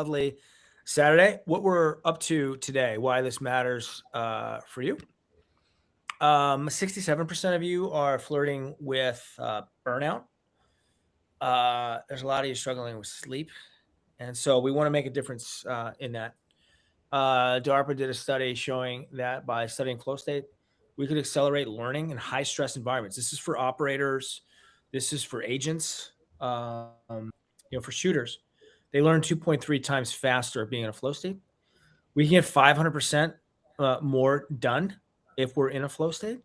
lovely Saturday. What we're up to today, why this matters for you. 67% of you are flirting with burnout. There's a lot of you struggling with sleep. And so we want to make a difference in that. DARPA did a study showing that by studying flow state, we could accelerate learning in high stress environments. This is for operators. This is for agents. For shooters, they learn 2.3 times faster being in a flow state. We can get 500% more done if we're in a flow state.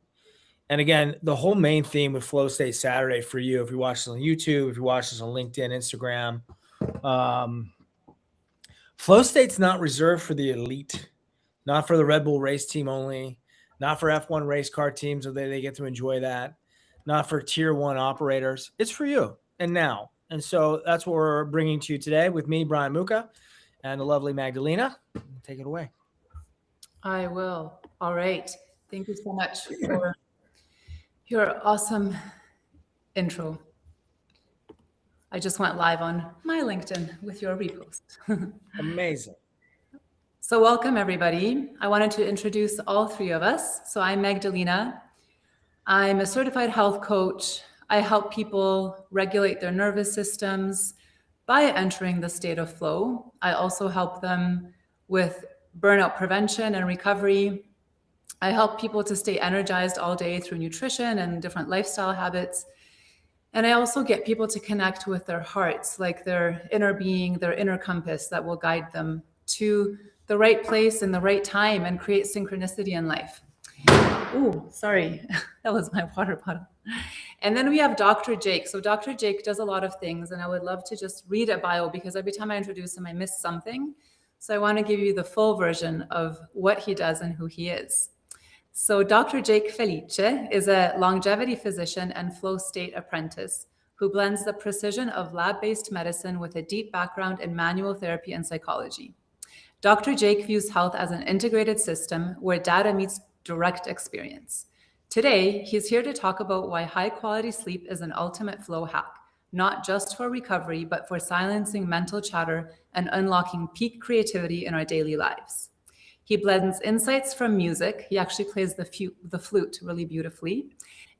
And again, the whole main theme with Flow State Saturday for you, if you watch this on YouTube, if you watch this on LinkedIn, Instagram, Flow State's not reserved for the elite, not for the Red Bull race team only, not for F1 race car teams so they get to enjoy that, not for tier one operators. It's for you and now. And so that's what we're bringing to you today with me, Brian Muka, and the lovely Magdalena. Take it away. I will. All right. Thank you so much for your awesome intro. I just went live on my LinkedIn with your repost. Amazing. So welcome, everybody. I wanted to introduce all three of us. So I'm Magdalena. I'm a certified health coach. I help people regulate their nervous systems by entering the state of flow. I also help them with burnout prevention and recovery. I help people to stay energized all day through nutrition and different lifestyle habits. And I also get people to connect with their hearts, like their inner being, their inner compass that will guide them to the right place in the right time and create synchronicity in life. Oh, sorry, that was my water bottle. And then we have Dr. Jake. So Dr. Jake does a lot of things, and I would love to just read a bio because every time I introduce him, I miss something. So I want to give you the full version of what he does and who he is. So Dr. Jake Felice is a longevity physician and flow state apprentice who blends the precision of lab-based medicine with a deep background in manual therapy and psychology. Dr. Jake views health as an integrated system where data meets direct experience. Today, he's here to talk about why high-quality sleep is an ultimate flow hack, not just for recovery, but for silencing mental chatter and unlocking peak creativity in our daily lives. He blends insights from music, he actually plays the flute really beautifully,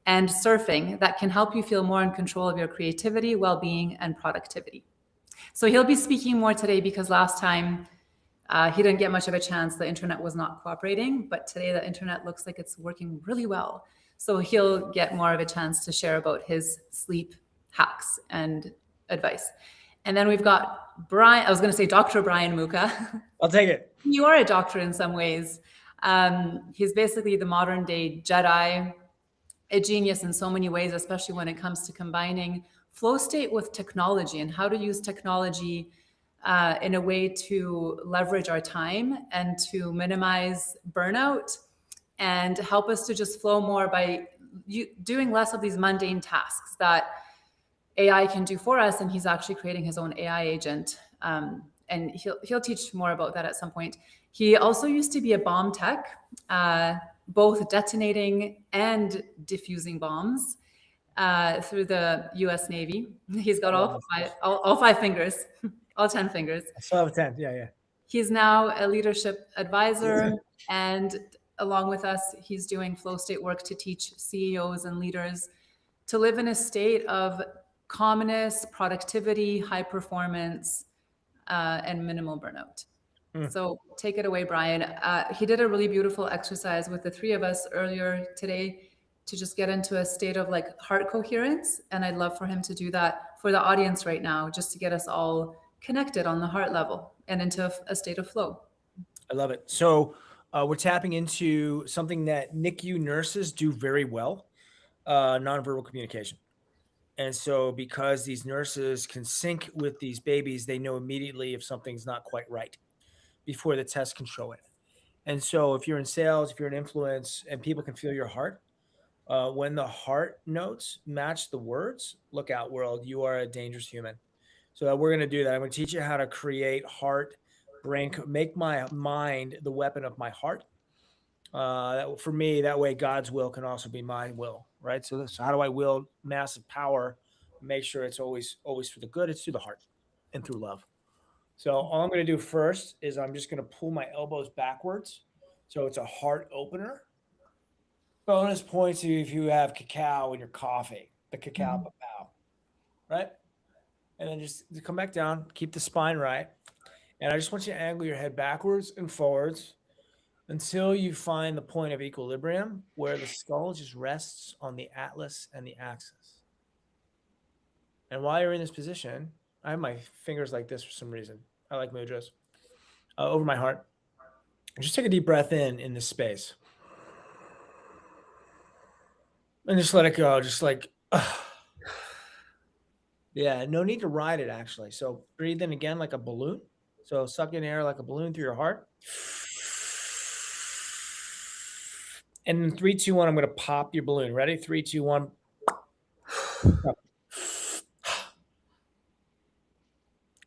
and surfing that can help you feel more in control of your creativity, well-being, and productivity. So he'll be speaking more today because last time he didn't get much of a chance. The internet was not cooperating, but today the internet looks like it's working really well. So he'll get more of a chance to share about his sleep hacks and advice. And then we've got Brian, I was going to say Dr. Brian Muka. I'll take it. You are a doctor in some ways. He's basically the modern day Jedi, a genius in so many ways, especially when it comes to combining flow state with technology and how to use technology in a way to leverage our time and to minimize burnout and help us to just flow more by doing less of these mundane tasks that AI can do for us. And he's actually creating his own AI agent. And he'll teach more about that at some point. He also used to be a bomb tech, both detonating and diffusing bombs through the US Navy. He's got all five fingers. All 10 fingers. I still have 10. Yeah. He's now a leadership advisor. And along with us, he's doing flow state work to teach CEOs and leaders to live in a state of calmness, productivity, high performance, and minimal burnout. So take it away, Brian. He did a really beautiful exercise with the three of us earlier today to just get into a state of like heart coherence. And I'd love for him to do that for the audience right now, just to get us all connected on the heart level and into a state of flow. I love it. So we're tapping into something that NICU nurses do very well, nonverbal communication. And so because these nurses can sync with these babies, they know immediately if something's not quite right before the test can show it. And so if you're in sales, if you're in influence, and people can feel your heart, when the heart notes match the words, look out, world, you are a dangerous human. So we're going to do that. I'm going to teach you how to create heart, brain, make my mind the weapon of my heart. For me, that way God's will can also be my will, right? So how do I wield massive power? Make sure it's always for the good. It's through the heart and through love. So all I'm going to do first is I'm just going to pull my elbows backwards. So it's a heart opener. Bonus points if you have cacao in your coffee, the cacao Mhm. papao, right? And then just come back down, keep the spine right. And I just want you to angle your head backwards and forwards until you find the point of equilibrium where the skull just rests on the atlas and the axis. And while you're in this position, I have my fingers like this for some reason. I like mudras. Over my heart. Just take a deep breath in this space. And just let it go. Just like, yeah, no need to ride it actually. So breathe in again like a balloon. So suck in air like a balloon through your heart. And in 3, 2, 1, I'm going to pop your balloon. Ready? 3, 2, 1.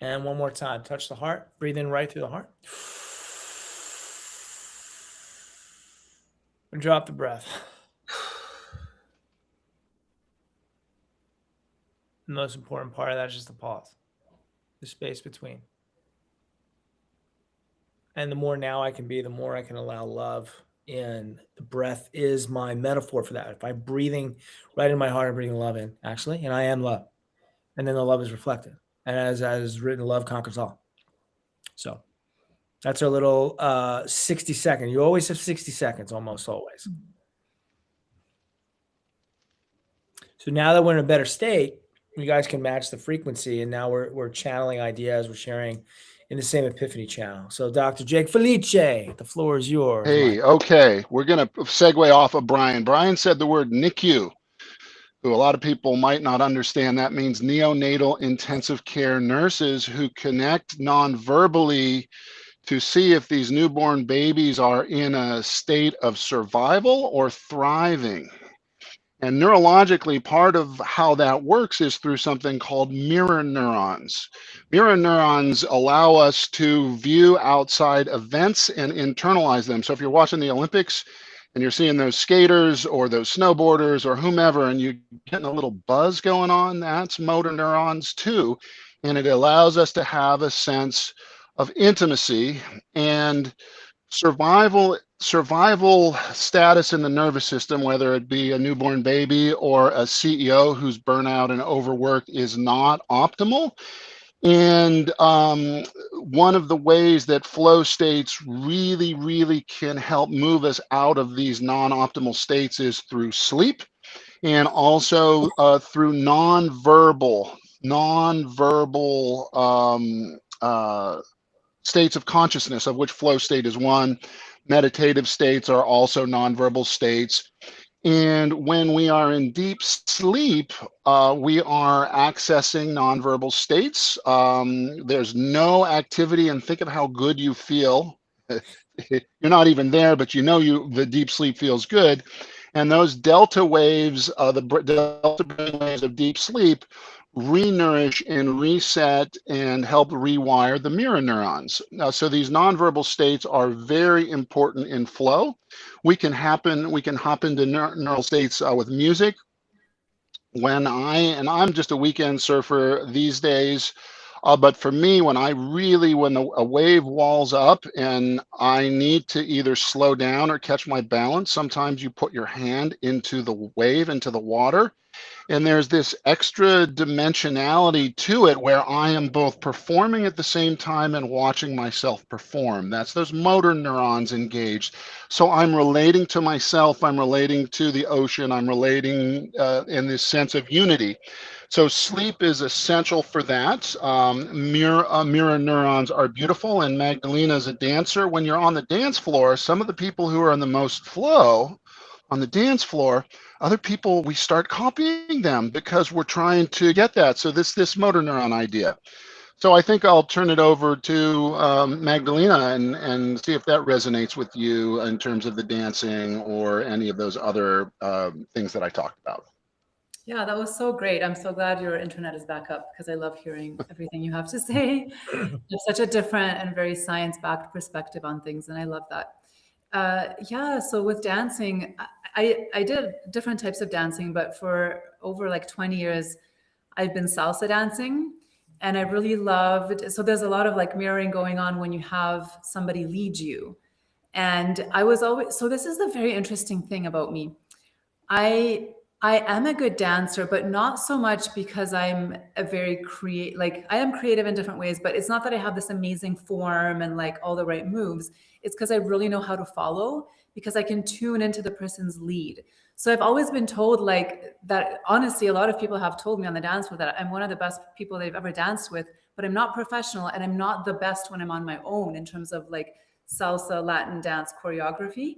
And one more time. Touch the heart. Breathe in right through the heart. And drop the breath. The most important part of that is just the pause, the space between. And the more now I can be, the more I can allow love in. The breath is my metaphor for that. If I'm breathing right in my heart, I'm breathing love in, actually, and I am love. And then the love is reflected. And as written, love conquers all. So that's our little 60 second. You always have 60 seconds, almost always. So now that we're in a better state, you guys can match the frequency. And now we're channeling ideas. We're sharing in the same epiphany channel. So Dr. Jake Felice, the floor is yours. Hey, okay. We're going to segue off of Brian. Brian said the word NICU, who a lot of people might not understand. That means neonatal intensive care nurses who connect non-verbally to see if these newborn babies are in a state of survival or thriving. And neurologically, part of how that works is through something called mirror neurons. Mirror neurons allow us to view outside events and internalize them. So if you're watching the Olympics and you're seeing those skaters or those snowboarders or whomever, and you're getting a little buzz going on, that's motor neurons too. And it allows us to have a sense of intimacy and survival status in the nervous system, whether it be a newborn baby or a CEO who's burnout and overworked, is not optimal. And one of the ways that flow states really can help move us out of these non-optimal states is through sleep, and also through non-verbal states of consciousness, of which flow state is one. Meditative states are also nonverbal states. And when we are in deep sleep, we are accessing nonverbal states. There's no activity, and think of how good you feel. You're not even there, but you know the deep sleep feels good. And those delta waves, the delta brain waves of deep sleep, re-nourish and reset and help rewire the mirror neurons. So these nonverbal states are very important in flow. We can hop into neural states with music. I'm just a weekend surfer these days, but for me, when a wave walls up and I need to either slow down or catch my balance, sometimes you put your hand into the wave, into the water, and there's this extra dimensionality to it where I am both performing at the same time and watching myself perform. That's those motor neurons engaged. So I'm relating to myself, I'm relating to the ocean, I'm relating in this sense of unity. So sleep is essential for that. Mirror neurons are beautiful. And Magdalena is a dancer. When you're on the dance floor, some of the people who are in the most flow on the dance floor, other people, we start copying them because we're trying to get that. So this motor neuron idea. So I think I'll turn it over to Magdalena and see if that resonates with you in terms of the dancing or any of those other things that I talked about. Yeah, that was so great. I'm so glad your internet is back up because I love hearing everything you have to say. There's such a different and very science-backed perspective on things, and I love that. Yeah, so with dancing, I did different types of dancing, but for over like 20 years, I've been salsa dancing. And I really loved, so there's a lot of like mirroring going on when you have somebody lead you. And I was always, so this is the very interesting thing about me. I am a good dancer, but not so much because I'm a very like I am creative in different ways, but it's not that I have this amazing form and like all the right moves. It's because I really know how to follow, because I can tune into the person's lead. So I've always been told like that, honestly, a lot of people have told me on the dance floor that I'm one of the best people they've ever danced with, but I'm not professional and I'm not the best when I'm on my own in terms of like salsa, Latin dance choreography.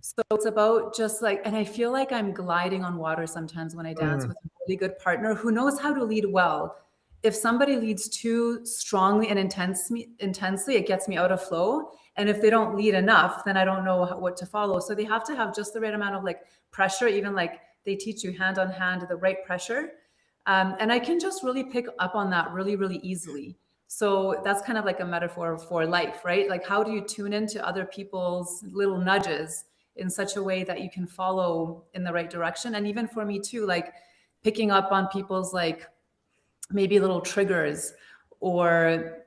So it's about just like, and I feel like I'm gliding on water sometimes when I dance with a really good partner who knows how to lead well. If somebody leads too strongly and intensely, it gets me out of flow. And if they don't lead enough, then I don't know what to follow. So they have to have just the right amount of like pressure, even like they teach you hand on hand, the right pressure. And I can just really pick up on that really, really easily. So that's kind of like a metaphor for life, right? Like, how do you tune into other people's little nudges in such a way that you can follow in the right direction? And even for me too, like picking up on people's like maybe little triggers, or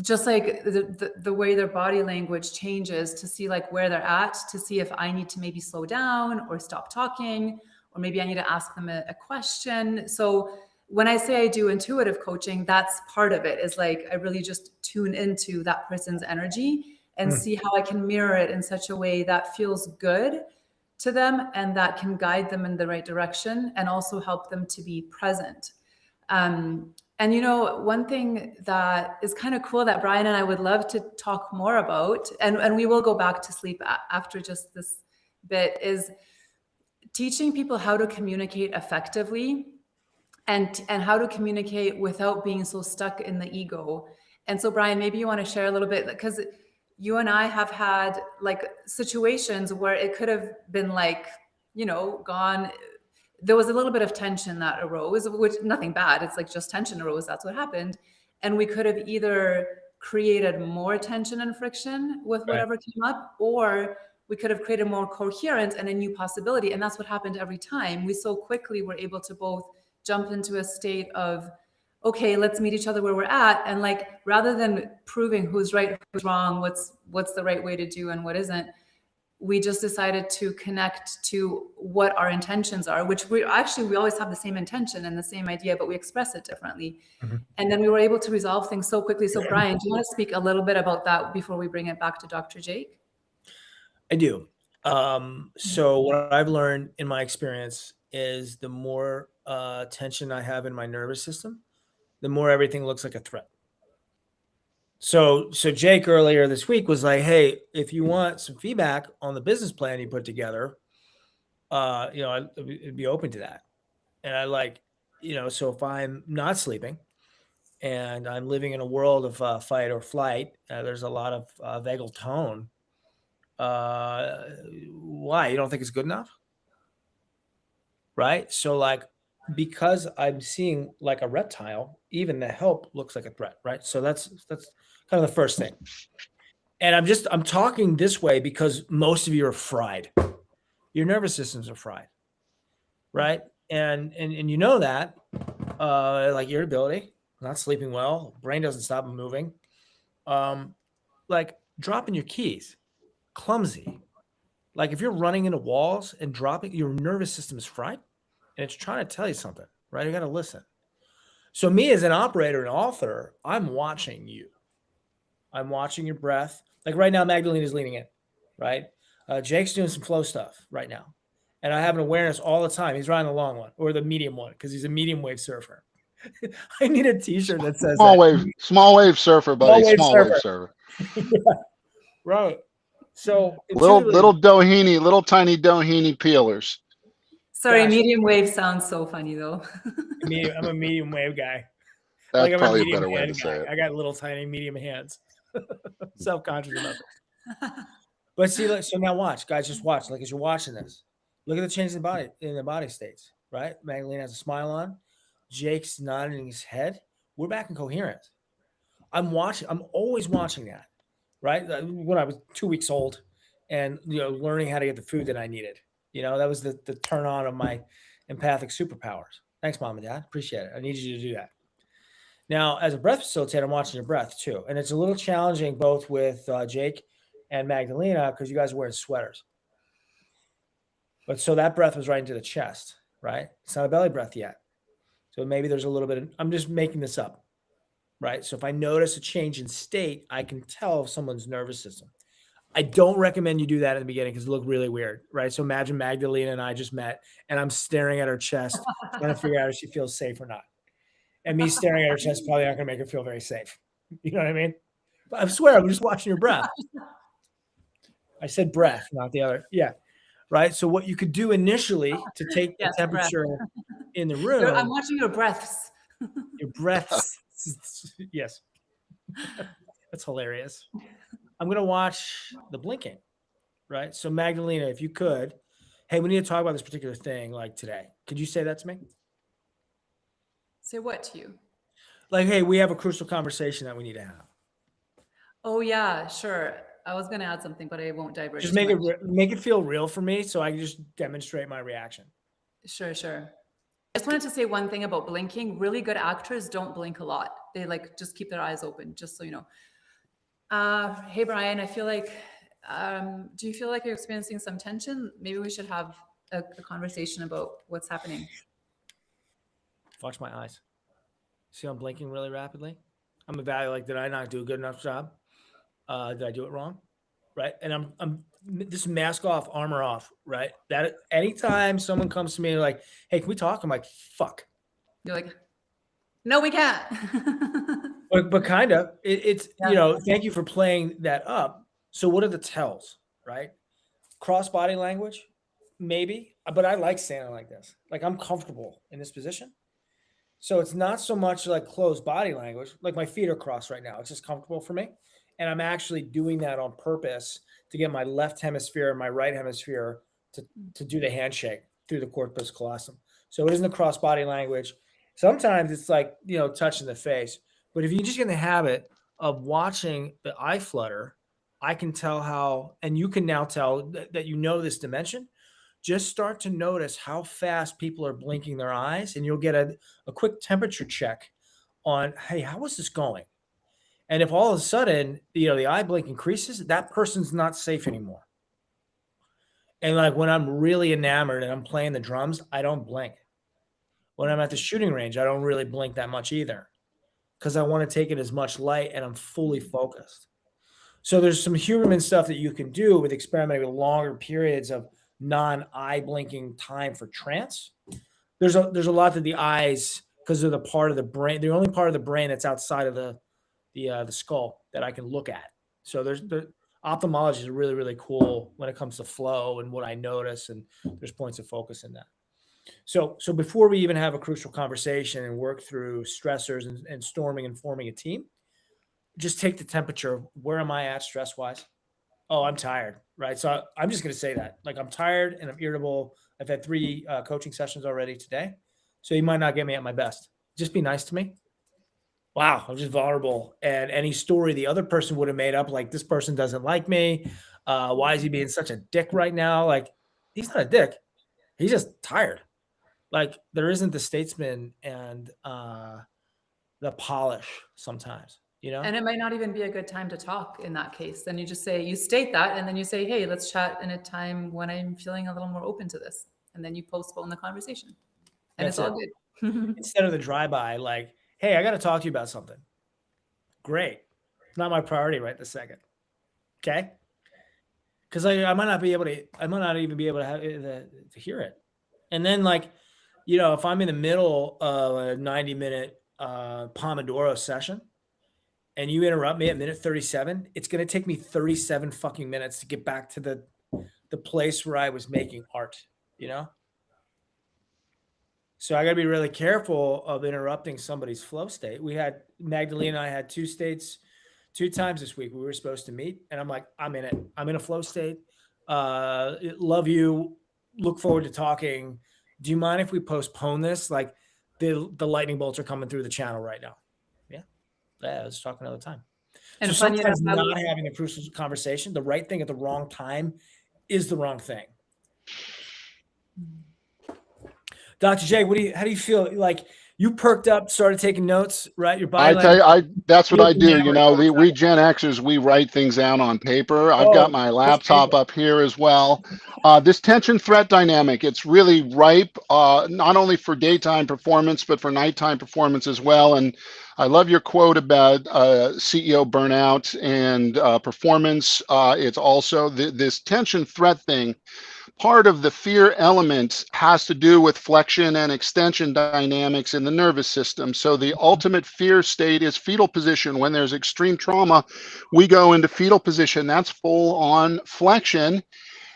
just like the way their body language changes, to see like where they're at, to see if I need to maybe slow down or stop talking, or maybe I need to ask them a question. So when I say I do intuitive coaching, that's part of it, is like I really just tune into that person's energy and see how I can mirror it in such a way that feels good to them and that can guide them in the right direction and also help them to be present. And you know, one thing that is kind of cool that Brian and I would love to talk more about, and we will go back to sleep after just this bit, is teaching people how to communicate effectively and how to communicate without being so stuck in the ego. And so Brian, maybe you want to share a little bit, because you and I have had like situations where it could have been like, you know, gone. There was a little bit of tension that arose, which nothing bad. It's like just tension arose. That's what happened. And we could have either created more tension and friction with whatever came up, or we could have created more coherence and a new possibility. And that's what happened every time. We so quickly were able to both jump into a state of, okay, let's meet each other where we're at. And like, rather than proving who's right, who's wrong, what's the right way to do and what isn't, we just decided to connect to what our intentions are, which we always have the same intention and the same idea, but we express it differently. And then we were able to resolve things so quickly. So Brian, do you want to speak a little bit about that before we bring it back to Dr. Jake? I do. So what I've learned in my experience is the more tension I have in my nervous system, the more everything looks like a threat. So Jake earlier this week was like, hey, if you want some feedback on the business plan you put together, you know, I'd be open to that. And I like, you know, so if I'm not sleeping and I'm living in a world of fight or flight, there's a lot of vagal tone. Why? You don't think it's good enough? Right? So like, because I'm seeing like a reptile, even the help looks like a threat, right? So that's kind of the first thing. And I'm talking this way because most of you are fried. Your nervous systems are fried, right? And you know that, like irritability, not sleeping well, brain doesn't stop moving, like dropping your keys, clumsy. Like if you're running into walls and dropping, your nervous system is fried and it's trying to tell you something, right? You got to listen. So me as an operator and author, I'm watching you. I'm watching your breath. Like right now, Magdalena's leaning in, right? Jake's doing some flow stuff right now. And I have an awareness all the time. He's riding the long one or the medium one because he's a medium wave surfer. I need a t-shirt that says small wave surfer, buddy. Small wave surfer. Yeah. Right. So little tiny Doheny peelers. Sorry, medium wave sounds so funny though. I'm a medium wave guy. That's like probably a better way to say it. I got little tiny medium hands. Self-conscious about this. But see, so now watch, guys, just watch. Like as you're watching this, look at the change in the body states, right? Magdalena has a smile on. Jake's nodding his head. We're back in coherence. I'm always watching that, right? When I was 2 weeks old and, you know, learning how to get the food that I needed, you know, that was the turn on of my empathic superpowers. Thanks, Mom and Dad. Appreciate it. I need you to do that. Now, as a breath facilitator, I'm watching your breath too. And it's a little challenging both with Jake and Magdalena because you guys are wearing sweaters. But so that breath was right into the chest, right? It's not a belly breath yet. So maybe there's a little bit of, I'm just making this up, right? So if I notice a change in state, I can tell someone's nervous system. I don't recommend you do that in the beginning because it looked really weird, right? So imagine Magdalena and I just met and I'm staring at her chest, trying to figure out if she feels safe or not. And me staring at her chest is probably not going to make her feel very safe. You know what I mean? But I swear, I'm just watching your breath. I said breath, not the other. Yeah. Right. So what you could do initially to take the temperature in the room. I'm watching your breaths. Your breaths. Yes. That's hilarious. I'm going to watch the blinking. Right. So Magdalena, if you could, hey, we need to talk about this particular thing like today. Could you say that to me? Say what to you? Like, hey, we have a crucial conversation that we need to have. Oh yeah, sure. I was going to add something, but I won't diverge. Just make it feel real for me so I can just demonstrate my reaction. Sure. I just wanted to say one thing about blinking. Really good actors don't blink a lot. They like just keep their eyes open, just so you know. Hey, Brian, I feel like, do you feel like you're experiencing some tension? Maybe we should have a conversation about what's happening. Watch my eyes. See, I'm blinking really rapidly. I'm evaluating, like, did I not do a good enough job? Did I do it wrong? Right. And I'm this mask off, armor off, right? That anytime someone comes to me and like, hey, can we talk? I'm like, fuck. You're like, no, we can't. but kind of, it's, you know, thank you for playing that up. So what are the tells, right? Cross body language, maybe, but I like standing like this. Like I'm comfortable in this position. So it's not so much like closed body language, like my feet are crossed right now. It's just comfortable for me. And I'm actually doing that on purpose to get my left hemisphere and my right hemisphere to do the handshake through the corpus callosum. So it isn't a cross body language. Sometimes it's like, you know, touching the face. But if you just get in the habit of watching the eye flutter, I can tell how, and you can now tell that you know this dimension. Just start to notice how fast people are blinking their eyes, and you'll get a quick temperature check on, hey, how is this going? And if all of a sudden, you know, the eye blink increases, that person's not safe anymore. And like when I'm really enamored and I'm playing the drums, I don't blink. When I'm at the shooting range, I don't really blink that much either because I want to take it as much light and I'm fully focused. So there's some Huberman stuff that you can do with experimenting with longer periods of non-eye blinking time for trance. There's a lot that the eyes, because they're the part of the brain, the only part of the brain that's outside of the skull that I can look at. So the ophthalmology is really, really cool when it comes to flow and what I notice, and there's points of focus in that. So before we even have a crucial conversation and work through stressors and storming and forming a team, just take the temperature. Where am I at stress wise? Oh, I'm tired, right? So I'm just going to say that. Like I'm tired and I'm irritable. I've had 3 coaching sessions already today. So you might not get me at my best. Just be nice to me. Wow, I'm just vulnerable. And any story the other person would have made up, like this person doesn't like me. Why is he being such a dick right now? Like he's not a dick. He's just tired. Like there isn't the statesman and the polish sometimes, you know? And it might not even be a good time to talk in that case. Then you just say, you state that, and then you say, hey, let's chat in a time when I'm feeling a little more open to this. And then you postpone the conversation. And it's all good. Instead of the drive-by, like, hey, I got to talk to you about something. Great. It's not my priority right this second. Okay. Because I might not even be able to hear it. And then like, you know, if I'm in the middle of a 90-minute Pomodoro session and you interrupt me at minute 37, it's going to take me 37 fucking minutes to get back to the place where I was making art, you know? So I got to be really careful of interrupting somebody's flow state. We had Magdalena and I had 2 states 2 times this week. We were supposed to meet and I'm like, I'm in it. I'm in a flow state. Love you. Look forward to talking. Do you mind if we postpone this? Like the lightning bolts are coming through the channel right now. Yeah. Let's talk another time. And so sometimes not having a crucial conversation, the right thing at the wrong time is the wrong thing. Dr. J, how do you feel? Like You perked up, started taking notes, right? Your body I tell you, language. that's what Feel I the do. hammer You know, going we inside. Gen Xers, we write things down on paper. I've got Oh, my push laptop paper. up here as well. This tension threat dynamic, it's really ripe, not only for daytime performance, but for nighttime performance as well. And I love your quote about CEO burnout and performance. It's also this tension threat thing. Part of the fear element has to do with flexion and extension dynamics in the nervous system. So the ultimate fear state is fetal position. When there's extreme trauma, we go into fetal position. That's full on flexion.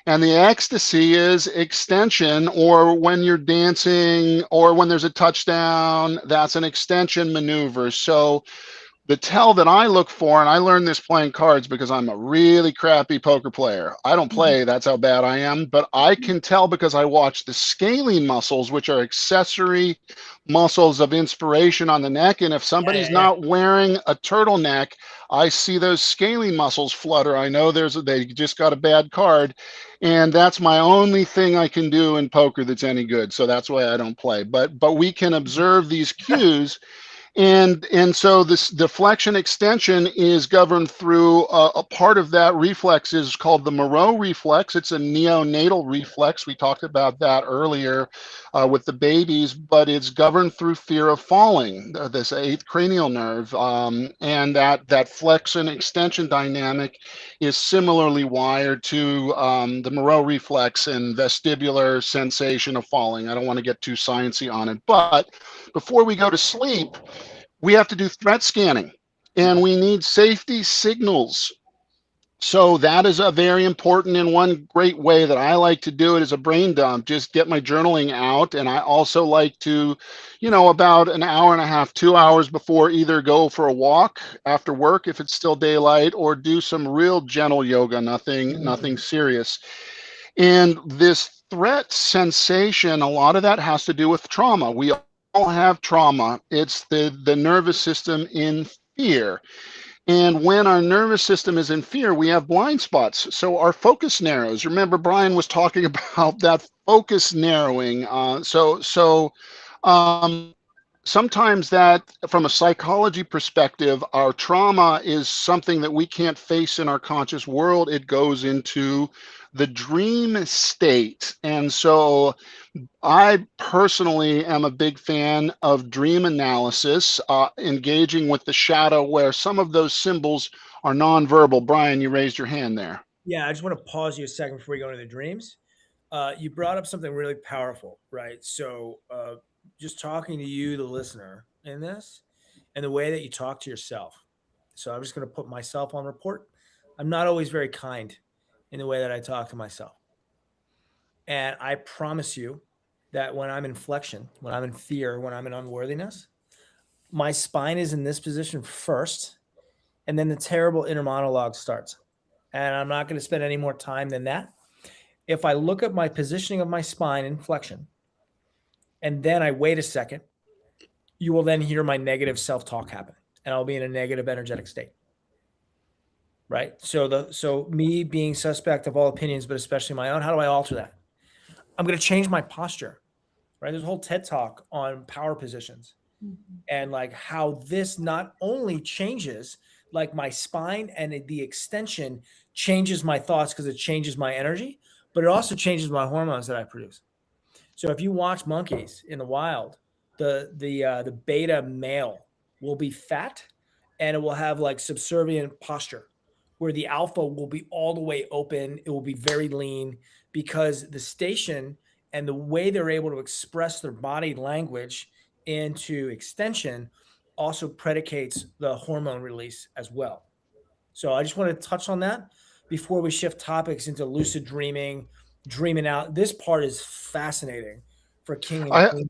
And the ecstasy is extension, or when you're dancing or when there's a touchdown, that's an extension maneuver. So the tell that I look for, and I learned this playing cards because I'm a really crappy poker player. I don't play, that's how bad I am, but I can tell because I watch the scalene muscles, which are accessory muscles of inspiration on the neck. And if somebody's Yeah. not wearing a turtleneck, I see those scalene muscles flutter. I know they just got a bad card. And that's my only thing I can do in poker that's any good. So that's why I don't play. But we can observe these cues. And so this deflection extension is governed through a part of that reflex is called the Moreau reflex. It's a neonatal reflex. We talked about that earlier with the babies, but it's governed through fear of falling, this eighth cranial nerve. And that flexion extension dynamic is similarly wired to the Moreau reflex and vestibular sensation of falling. I don't want to get too sciencey on it, but before we go to sleep, we have to do threat scanning and we need safety signals. So that is a very important, and one great way that I like to do it is a brain dump, just get my journaling out. And I also like to, about an hour and a half, 2 hours before, either go for a walk after work if it's still daylight, or do some real gentle yoga, nothing serious. And this threat sensation, a lot of that has to do with trauma. We all have trauma. It's the nervous system in fear. And when our nervous system is in fear, we have blind spots. So our focus narrows. Remember, Brian was talking about that focus narrowing. Sometimes that, from a psychology perspective, our trauma is something that we can't face in our conscious world. It goes into the dream state. And so I personally am a big fan of dream analysis, engaging with the shadow where some of those symbols are nonverbal. Brian, you raised your hand there. Yeah, I just want to pause you a second before we go into the dreams. You brought up something really powerful, right? So, just talking to you, the listener, in this, and the way that you talk to yourself. So, I'm just going to put myself on report. I'm not always very kind in the way that I talk to myself. And I promise you that when I'm in flexion, when I'm in fear, when I'm in unworthiness, my spine is in this position first, and then the terrible inner monologue starts. And I'm not going to spend any more time than that. If I look at my positioning of my spine in flexion, and then I wait a second, you will then hear my negative self-talk happen, and I'll be in a negative energetic state. Right? So me being suspect of all opinions, but especially my own, how do I alter that? I'm going to change my posture. Right? There's a whole TED talk on power positions, and like how this not only changes like my spine and the extension changes my thoughts because it changes my energy, but it also changes my hormones that I produce. So if you watch monkeys in the wild, the beta male will be fat and it will have like subservient posture, where the alpha will be all the way open. It will be very lean because the station and the way they're able to express their body language into extension also predicates the hormone release as well. So I just want to touch on that before we shift topics into lucid dreaming, dreaming out. This part is fascinating for king and queen.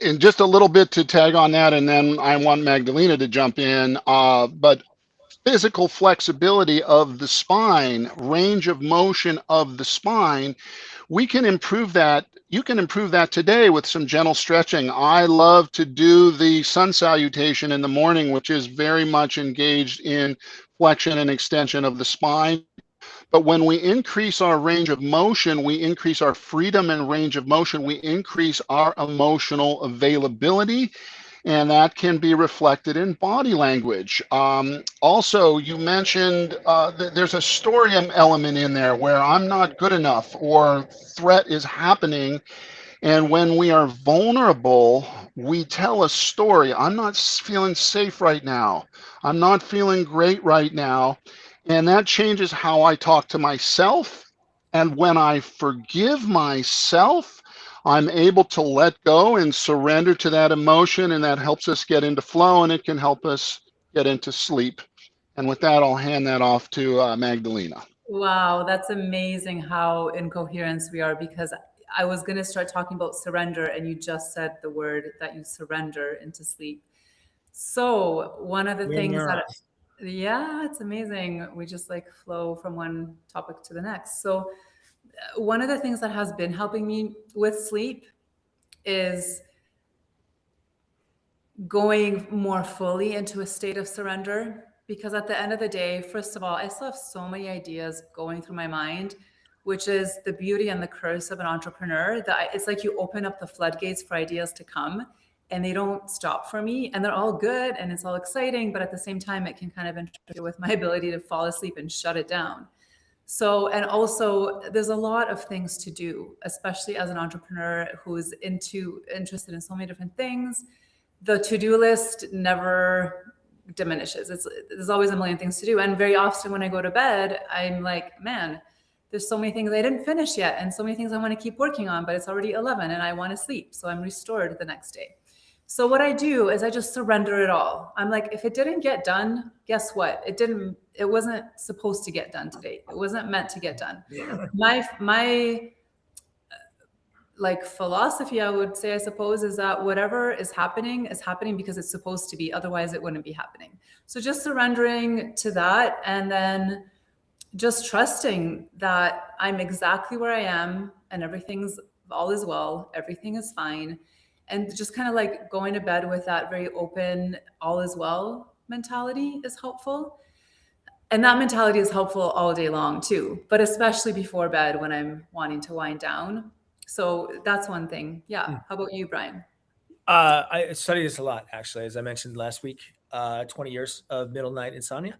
And just a little bit to tag on that, and then I want Magdalena to jump in. But physical flexibility of the spine, range of motion of the spine, we can improve that. You can improve that today with some gentle stretching. I love to do the sun salutation in the morning, which is very much engaged in flexion and extension of the spine. But when we increase our range of motion, we increase our freedom and range of motion, we increase our emotional availability, and that can be reflected in body language. Also, you mentioned there's a story element in there where I'm not good enough or threat is happening. And when we are vulnerable, we tell a story. I'm not feeling safe right now. I'm not feeling great right now. And that changes how I talk to myself. And when I forgive myself, I'm able to let go and surrender to that emotion, and that helps us get into flow, and it can help us get into sleep. And with that, I'll hand that off to Magdalena. Wow, that's amazing how in coherence we are, because I was going to start talking about surrender and you just said the word that you surrender into sleep. So one of the things that, yeah, it's amazing. We just like flow from one topic to the next. So one of the things that has been helping me with sleep is going more fully into a state of surrender. Because at the end of the day, first of all, I still have so many ideas going through my mind, which is the beauty and the curse of an entrepreneur, that it's like you open up the floodgates for ideas to come and they don't stop for me, and they're all good and it's all exciting, but at the same time, it can kind of interfere with my ability to fall asleep and shut it down. So, and also there's a lot of things to do, especially as an entrepreneur who's interested in so many different things. The to-do list never diminishes. There's always a million things to do. And very often when I go to bed, I'm like, man, there's so many things I didn't finish yet and so many things I want to keep working on, but it's already 11 and I want to sleep. So I'm restored the next day. So what I do is I just surrender it all. I'm like, if it didn't get done, guess what? It wasn't supposed to get done today. It wasn't meant to get done. Yeah. My like philosophy, I would say, I suppose, is that whatever is happening because it's supposed to be. Otherwise, it wouldn't be happening. So just surrendering to that, and then just trusting that I'm exactly where I am and all is well, everything is fine. And just kind of like going to bed with that very open, all is well mentality is helpful. And that mentality is helpful all day long too, but especially before bed when I'm wanting to wind down. So that's one thing. Yeah. How about you, Brian? I study this a lot, actually. As I mentioned last week, 20 years of middle night insomnia.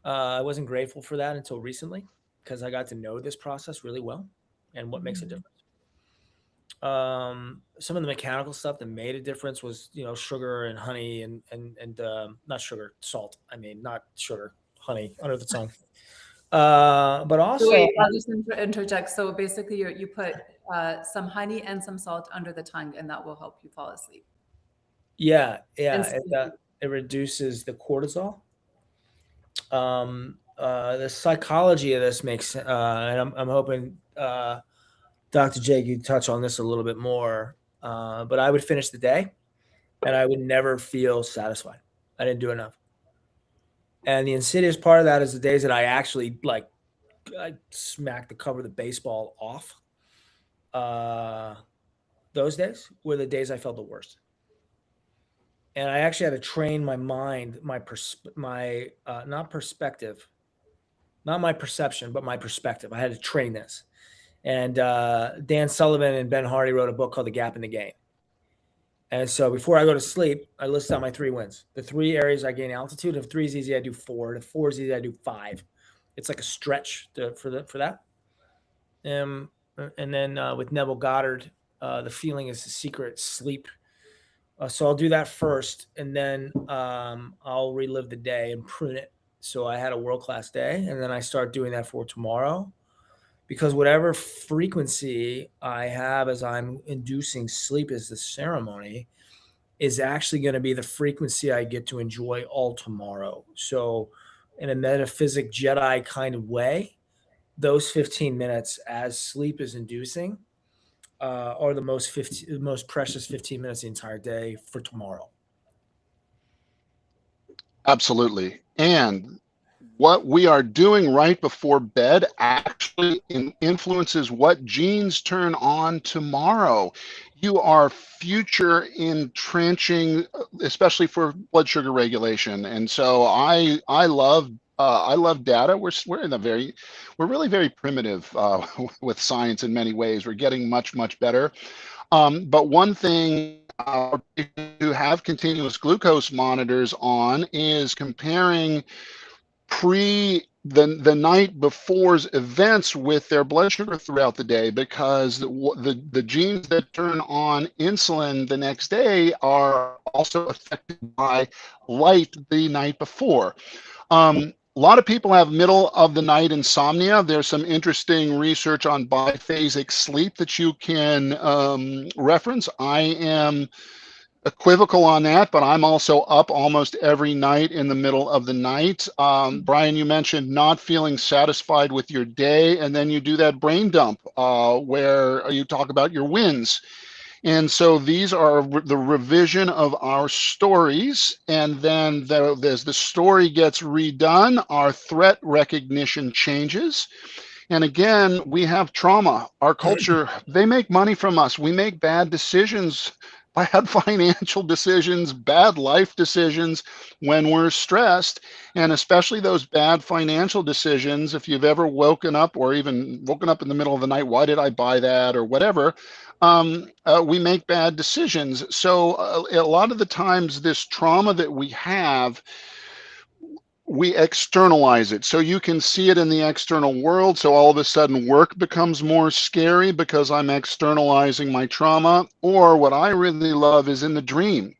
I wasn't grateful for that until recently, because I got to know this process really well and what makes a difference. Some of the mechanical stuff that made a difference was, sugar and honey and not sugar, salt. I mean, not sugar, honey under the tongue. But also, wait, I'll just interject. So basically, you put some honey and some salt under the tongue, and that will help you fall asleep. Yeah. It reduces the cortisol. The psychology of this makes, and I'm hoping Dr. J could touch on this a little bit more. But I would finish the day, and I would never feel satisfied. I didn't do enough. And the insidious part of that is the days that I actually I smacked the cover of the baseball off. Those days were the days I felt the worst. And I actually had to train my mind, not perspective, not my perception, but my perspective. I had to train this. And Dan Sullivan and Ben Hardy wrote a book called The Gap in the Gain. And so before I go to sleep, I list out my 3 wins. The 3 areas I gain altitude. If 3 is easy, I do 4. If 4 is easy, I do 5. It's like a stretch for that. And then with Neville Goddard, the feeling is the secret sleep. So I'll do that first, and then I'll relive the day and prune it. So I had a world-class day, and then I start doing that for tomorrow. Because whatever frequency I have as I'm inducing sleep as the ceremony is actually going to be the frequency I get to enjoy all tomorrow. So in a metaphysic Jedi kind of way, those 15 minutes as sleep is inducing are the most precious 15 minutes of the entire day for tomorrow. Absolutely. And what we are doing right before bed actually influences what genes turn on tomorrow. You are future entrenching, especially for blood sugar regulation. And so I love I love data. We're really very primitive with science in many ways. We're getting much better. But one thing who have continuous glucose monitors on is comparing the night before's events with their blood sugar throughout the day, because the genes that turn on insulin the next day are also affected by light the night before. A lot of people have middle of the night insomnia. There's some interesting research on biphasic sleep that you can reference. I am equivocal on that, but I'm also up almost every night in the middle of the night. Brian, you mentioned not feeling satisfied with your day, and then you do that brain dump where you talk about your wins. And so these are the revision of our stories. And then as the story gets redone, our threat recognition changes. And again, we have trauma. Our culture, they make money from us. We make bad decisions, bad financial decisions, bad life decisions when we're stressed. And especially those bad financial decisions, if you've ever woken up or even woken up in the middle of the night, why did I buy that or whatever? We make bad decisions. So a lot of the times this trauma that we have, we externalize it. So you can see it in the external world. So all of a sudden work becomes more scary because I'm externalizing my trauma. Or what I really love is in the dream.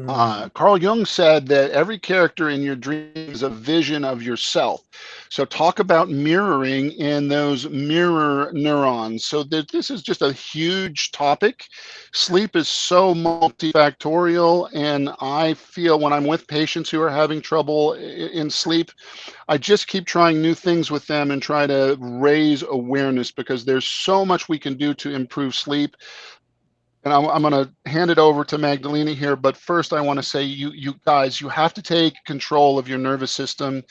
Carl Jung said that every character in your dream is a vision of yourself. So talk about mirroring in those mirror neurons. So this is just a huge topic. Sleep is so multifactorial, and I feel when I'm with patients who are having trouble in sleep, I just keep trying new things with them and try to raise awareness, because there's so much we can do to improve sleep. And I'm going to hand it over to Magdalena here. But first, I want to say, you guys, you have to take control of your nervous system.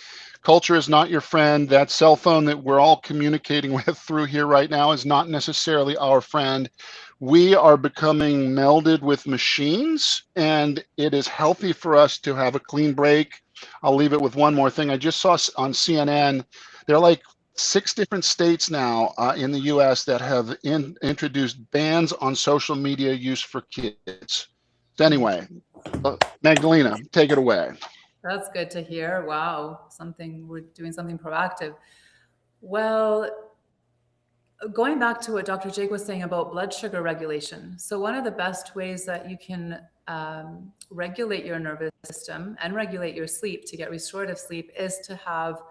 Culture is not your friend. That cell phone that we're all communicating with through here right now is not necessarily our friend. We are becoming melded with machines, and it is healthy for us to have a clean break. I'll leave it with one more thing. I just saw on CNN, they're like 6 different states now in the US that have introduced bans on social media use for kids. So anyway, Magdalena, take it away. That's good to hear. Wow, we're doing something proactive. Well, going back to what Dr. Jake was saying about blood sugar regulation. So one of the best ways that you can regulate your nervous system and regulate your sleep to get restorative sleep is to have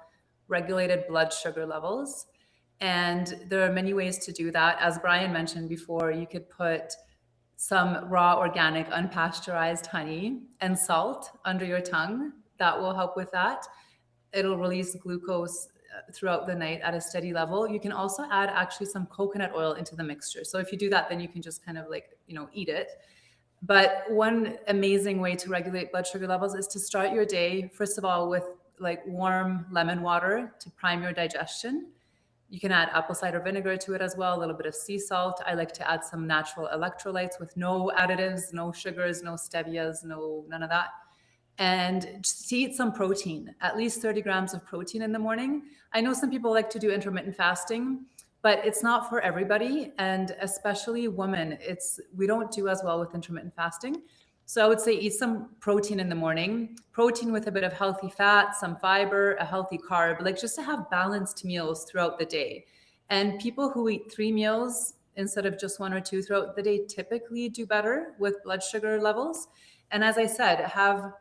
regulated blood sugar levels. And there are many ways to do that. As Brian mentioned before, you could put some raw, organic, unpasteurized honey and salt under your tongue. That will help with that. It'll release glucose throughout the night at a steady level. You can also add actually some coconut oil into the mixture. So if you do that, then you can just kind of eat it. But one amazing way to regulate blood sugar levels is to start your day, first of all, with warm lemon water to prime your digestion. You can add apple cider vinegar to it as well, a little bit of sea salt. I like to add some natural electrolytes with no additives, no sugars, no stevias, none of that. And just eat some protein, at least 30 grams of protein in the morning. I know some people like to do intermittent fasting, but it's not for everybody. And especially women, we don't do as well with intermittent fasting. So I would say eat some protein in the morning, protein with a bit of healthy fat, some fiber, a healthy carb, just to have balanced meals throughout the day. And people who eat 3 meals instead of just 1 or 2 throughout the day typically do better with blood sugar levels. And as I said, have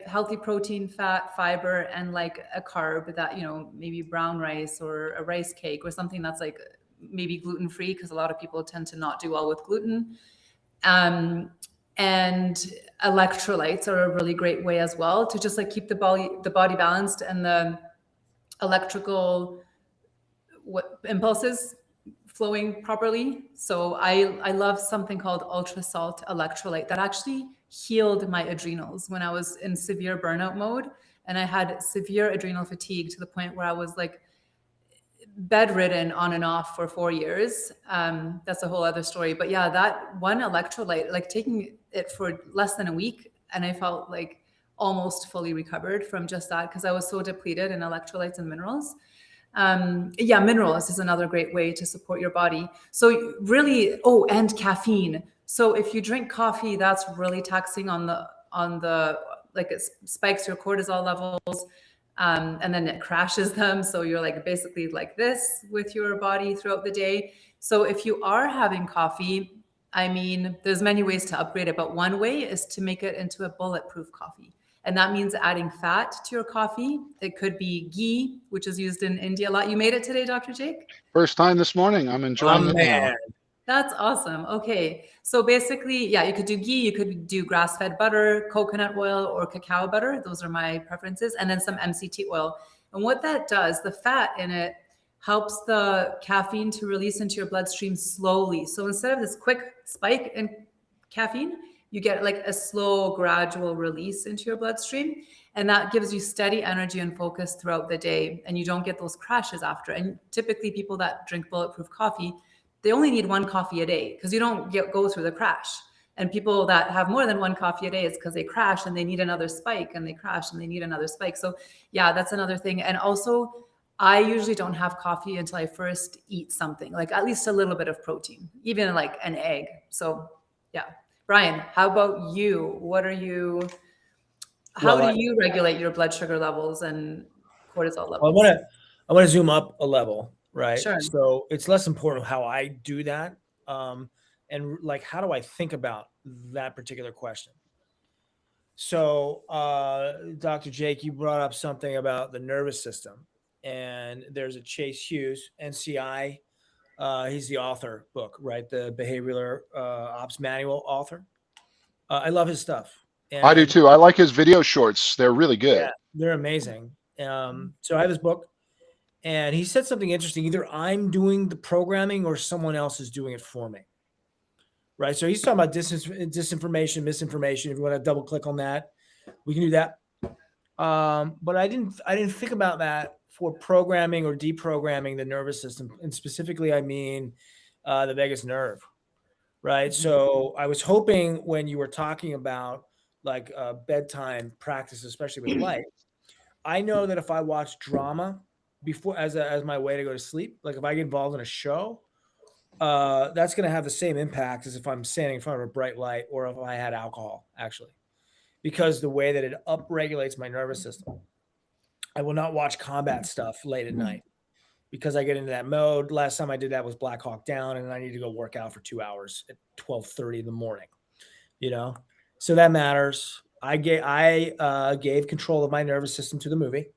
healthy protein, fat, fiber, and a carb that, maybe brown rice or a rice cake or something that's maybe gluten-free, because a lot of people tend to not do well with gluten. And electrolytes are a really great way as well to just keep the body balanced and the electrical impulses flowing properly. So I love something called Ultrasalt electrolyte that actually healed my adrenals when I was in severe burnout mode, and I had severe adrenal fatigue to the point where I was bedridden on and off for 4 years. That's a whole other story. But yeah, that one electrolyte, taking it for less than a week, and I felt almost fully recovered from just that because I was so depleted in electrolytes and minerals. Minerals is another great way to support your body. So really, and caffeine. So if you drink coffee, that's really taxing on the like it spikes your cortisol levels, and then it crashes them. So you're like basically like this with your body throughout the day. So if you are having coffee, I mean, there's many ways to upgrade it, but one way is to make it into a bulletproof coffee. And that means adding fat to your coffee. It could be ghee, which is used in India a lot. You made it today, Dr. Jake? First time this morning. I'm enjoying it now. That's awesome. Okay. So basically, you could do ghee, you could do grass-fed butter, coconut oil, or cacao butter. Those are my preferences. And then some MCT oil. And what that does, the fat in it helps the caffeine to release into your bloodstream slowly. So instead of this quick spike in caffeine, you get like a slow, gradual release into your bloodstream. And that gives you steady energy and focus throughout the day. And you don't get those crashes after. And typically people that drink bulletproof coffee, they only need one coffee a day because you don't go through the crash. And people that have more than one coffee a day, it's because they crash and they need another spike, and they crash and they need another spike. So yeah, that's another thing. And also, I usually don't have coffee until I first eat something, like at least a little bit of protein, even like an egg. So yeah. Brian, how about you? How do you regulate your blood sugar levels and cortisol levels? I want to zoom up a level, right? Sure. So it's less important how I do that. And like, how do I think about that particular question? So, Dr. Jake, you brought up something about the nervous system, and there's a Chase Hughes, NCI. He's the author book, right? The Behavioral Ops Manual author. I love his stuff. I do too. I like his video shorts. They're really good. Yeah, they're amazing. So I have his book, and he said something interesting. Either I'm doing the programming or someone else is doing it for me. Right. So he's talking about disinformation, misinformation. If you want to double click on that, we can do that. But I didn't think about that for programming or deprogramming the nervous system. And specifically, I mean, the vagus nerve. Right. Mm-hmm. So I was hoping when you were talking about like bedtime practice, especially with light, I know that if I watch drama before as my way to go to sleep, like if I get involved in a show, that's going to have the same impact as if I'm standing in front of a bright light or if I had alcohol, actually, because the way that it upregulates my nervous system. I will not watch combat stuff late at night because I get into that mode. Last time I did that was Black Hawk Down, and I need to go work out for 2 hours at 12:30 in the morning, so that matters. I gave control of my nervous system to the movie.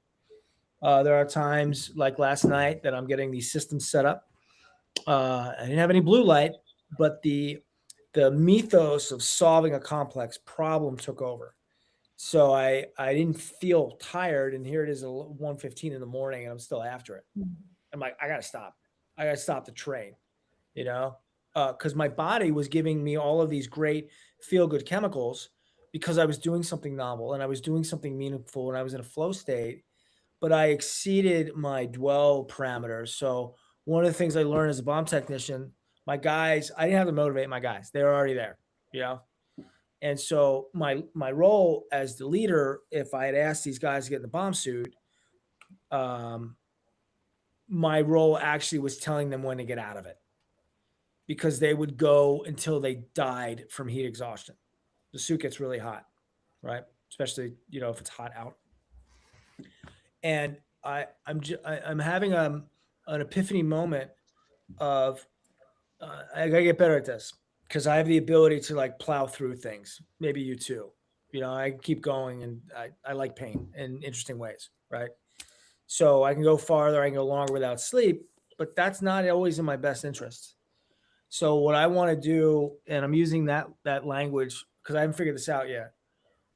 There are times like last night that I'm getting these systems set up. I didn't have any blue light, but the mythos of solving a complex problem took over. So I didn't feel tired, and here it is at 1:15 in the morning, and I'm still after it. I'm like, I gotta stop. I gotta stop the train, because my body was giving me all of these great feel-good chemicals because I was doing something novel and I was doing something meaningful and I was in a flow state, but I exceeded my dwell parameters. So one of the things I learned as a bomb technician, my guys, I didn't have to motivate my guys. They were already there, And so my role as the leader, if I had asked these guys to get in the bomb suit, my role actually was telling them when to get out of it because they would go until they died from heat exhaustion. The suit gets really hot, right? Especially, if it's hot out. And I'm having an epiphany moment of I gotta get better at this because I have the ability to like plow through things. Maybe you too. I keep going, and I like pain in interesting ways, right? So I can go farther, I can go longer without sleep, but that's not always in my best interest. So what I want to do, and I'm using that language because I haven't figured this out yet.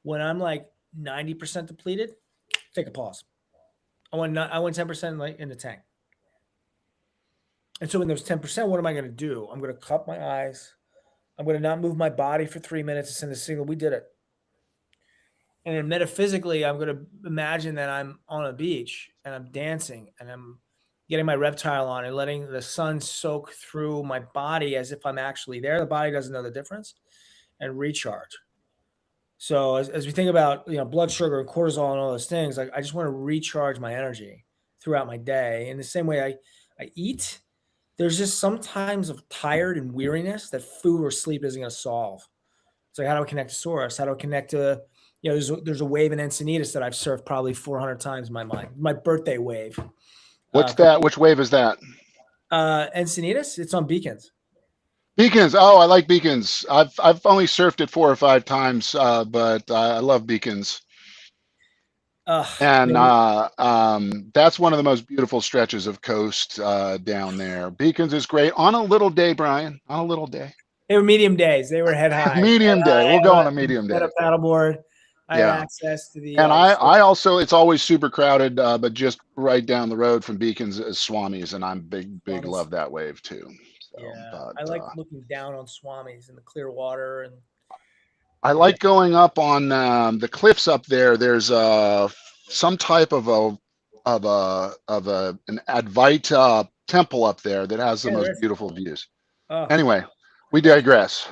When I'm like 90% depleted, take a pause. I want 10% like in the tank. And so in those 10%, what am I going to do? I'm going to cup my eyes. I'm going to not move my body for 3 minutes to send a signal. We did it. And then metaphysically, I'm going to imagine that I'm on a beach and I'm dancing and I'm getting my reptile on and letting the sun soak through my body as if I'm actually there. The body doesn't know the difference, and recharge. So as we think about, blood sugar and cortisol and all those things, like I just want to recharge my energy throughout my day. In the same way I eat, there's just sometimes of tired and weariness that food or sleep isn't going to solve. It's like, how do I connect to source? How do I connect to, there's a wave in Encinitas that I've surfed probably 400 times in my mind. My birthday wave. What's that? Which wave is that? Encinitas. It's on Beacons. Beacons. Oh, I like Beacons. I've only surfed it 4 or 5 times, but I love Beacons. And that's one of the most beautiful stretches of coast down there. Beacons is great on a little day, Brian. On a little day. They were medium days. They were head high. Medium day. We'll go on a medium day. Had a paddleboard. I had access to the. And I also, it's always super crowded, but just right down the road from Beacons is Swami's, and I'm big love that wave too. So, yeah, but, I like looking down on Swami's in the clear water, and I like going up on the cliffs up there. There's some type of an Advaita temple up there that has the most beautiful views. Anyway, we digress.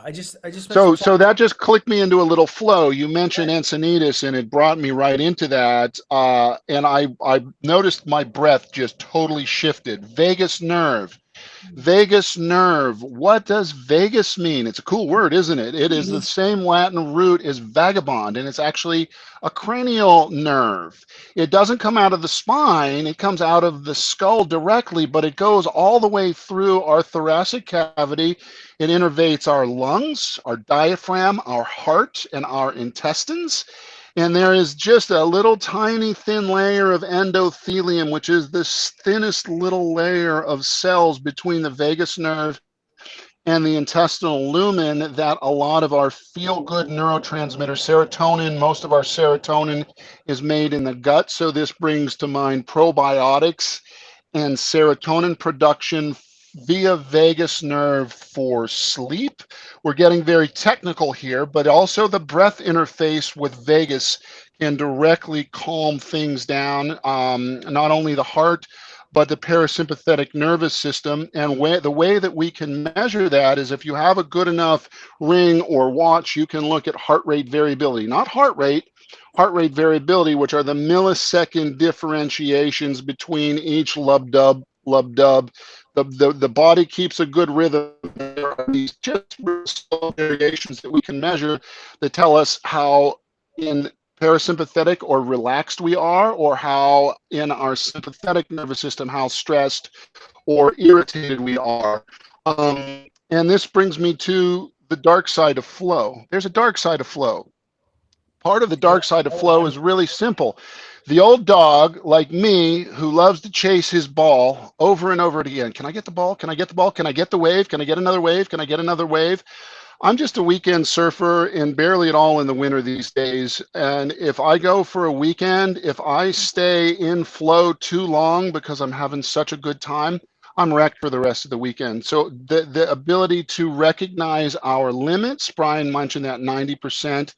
I just so that just clicked me into a little flow. You mentioned Encinitas, and it brought me right into that. And I noticed my breath just totally shifted. Vagus nerve. Vagus nerve. What does vagus mean? It's a cool word, isn't it? It is the same Latin root as vagabond, and it's actually a cranial nerve. It doesn't come out of the spine, it comes out of the skull directly, but it goes all the way through our thoracic cavity. It innervates our lungs, our diaphragm, our heart, and our intestines. And there is just a little tiny thin layer of endothelium, which is this thinnest little layer of cells between the vagus nerve and the intestinal lumen that a lot of our feel-good neurotransmitter, serotonin, most of our serotonin is made in the gut. So this brings to mind probiotics and serotonin production via vagus nerve for sleep. We're getting very technical here, but also the breath interface with vagus can directly calm things down, not only the heart, but the parasympathetic nervous system. And the way that we can measure that is if you have a good enough ring or watch, you can look at heart rate variability, not heart rate variability, which are the millisecond differentiations between each lub-dub. The body keeps a good rhythm. There are these just small variations that we can measure that tell us how in parasympathetic or relaxed we are, or how in our sympathetic nervous system, how stressed or irritated we are. And this brings me to the dark side of flow. There's a dark side of flow. Part of the dark side of flow is really simple. The old dog, like me, who loves to chase his ball over and over again. Can I get the ball? Can I get the ball? Can I get the wave? Can I get another wave? Can I get another wave? I'm just a weekend surfer and barely at all in the winter these days. And if I go for a weekend, if I stay in flow too long because I'm having such a good time, I'm wrecked for the rest of the weekend. So the ability to recognize our limits, Brian mentioned that 90%,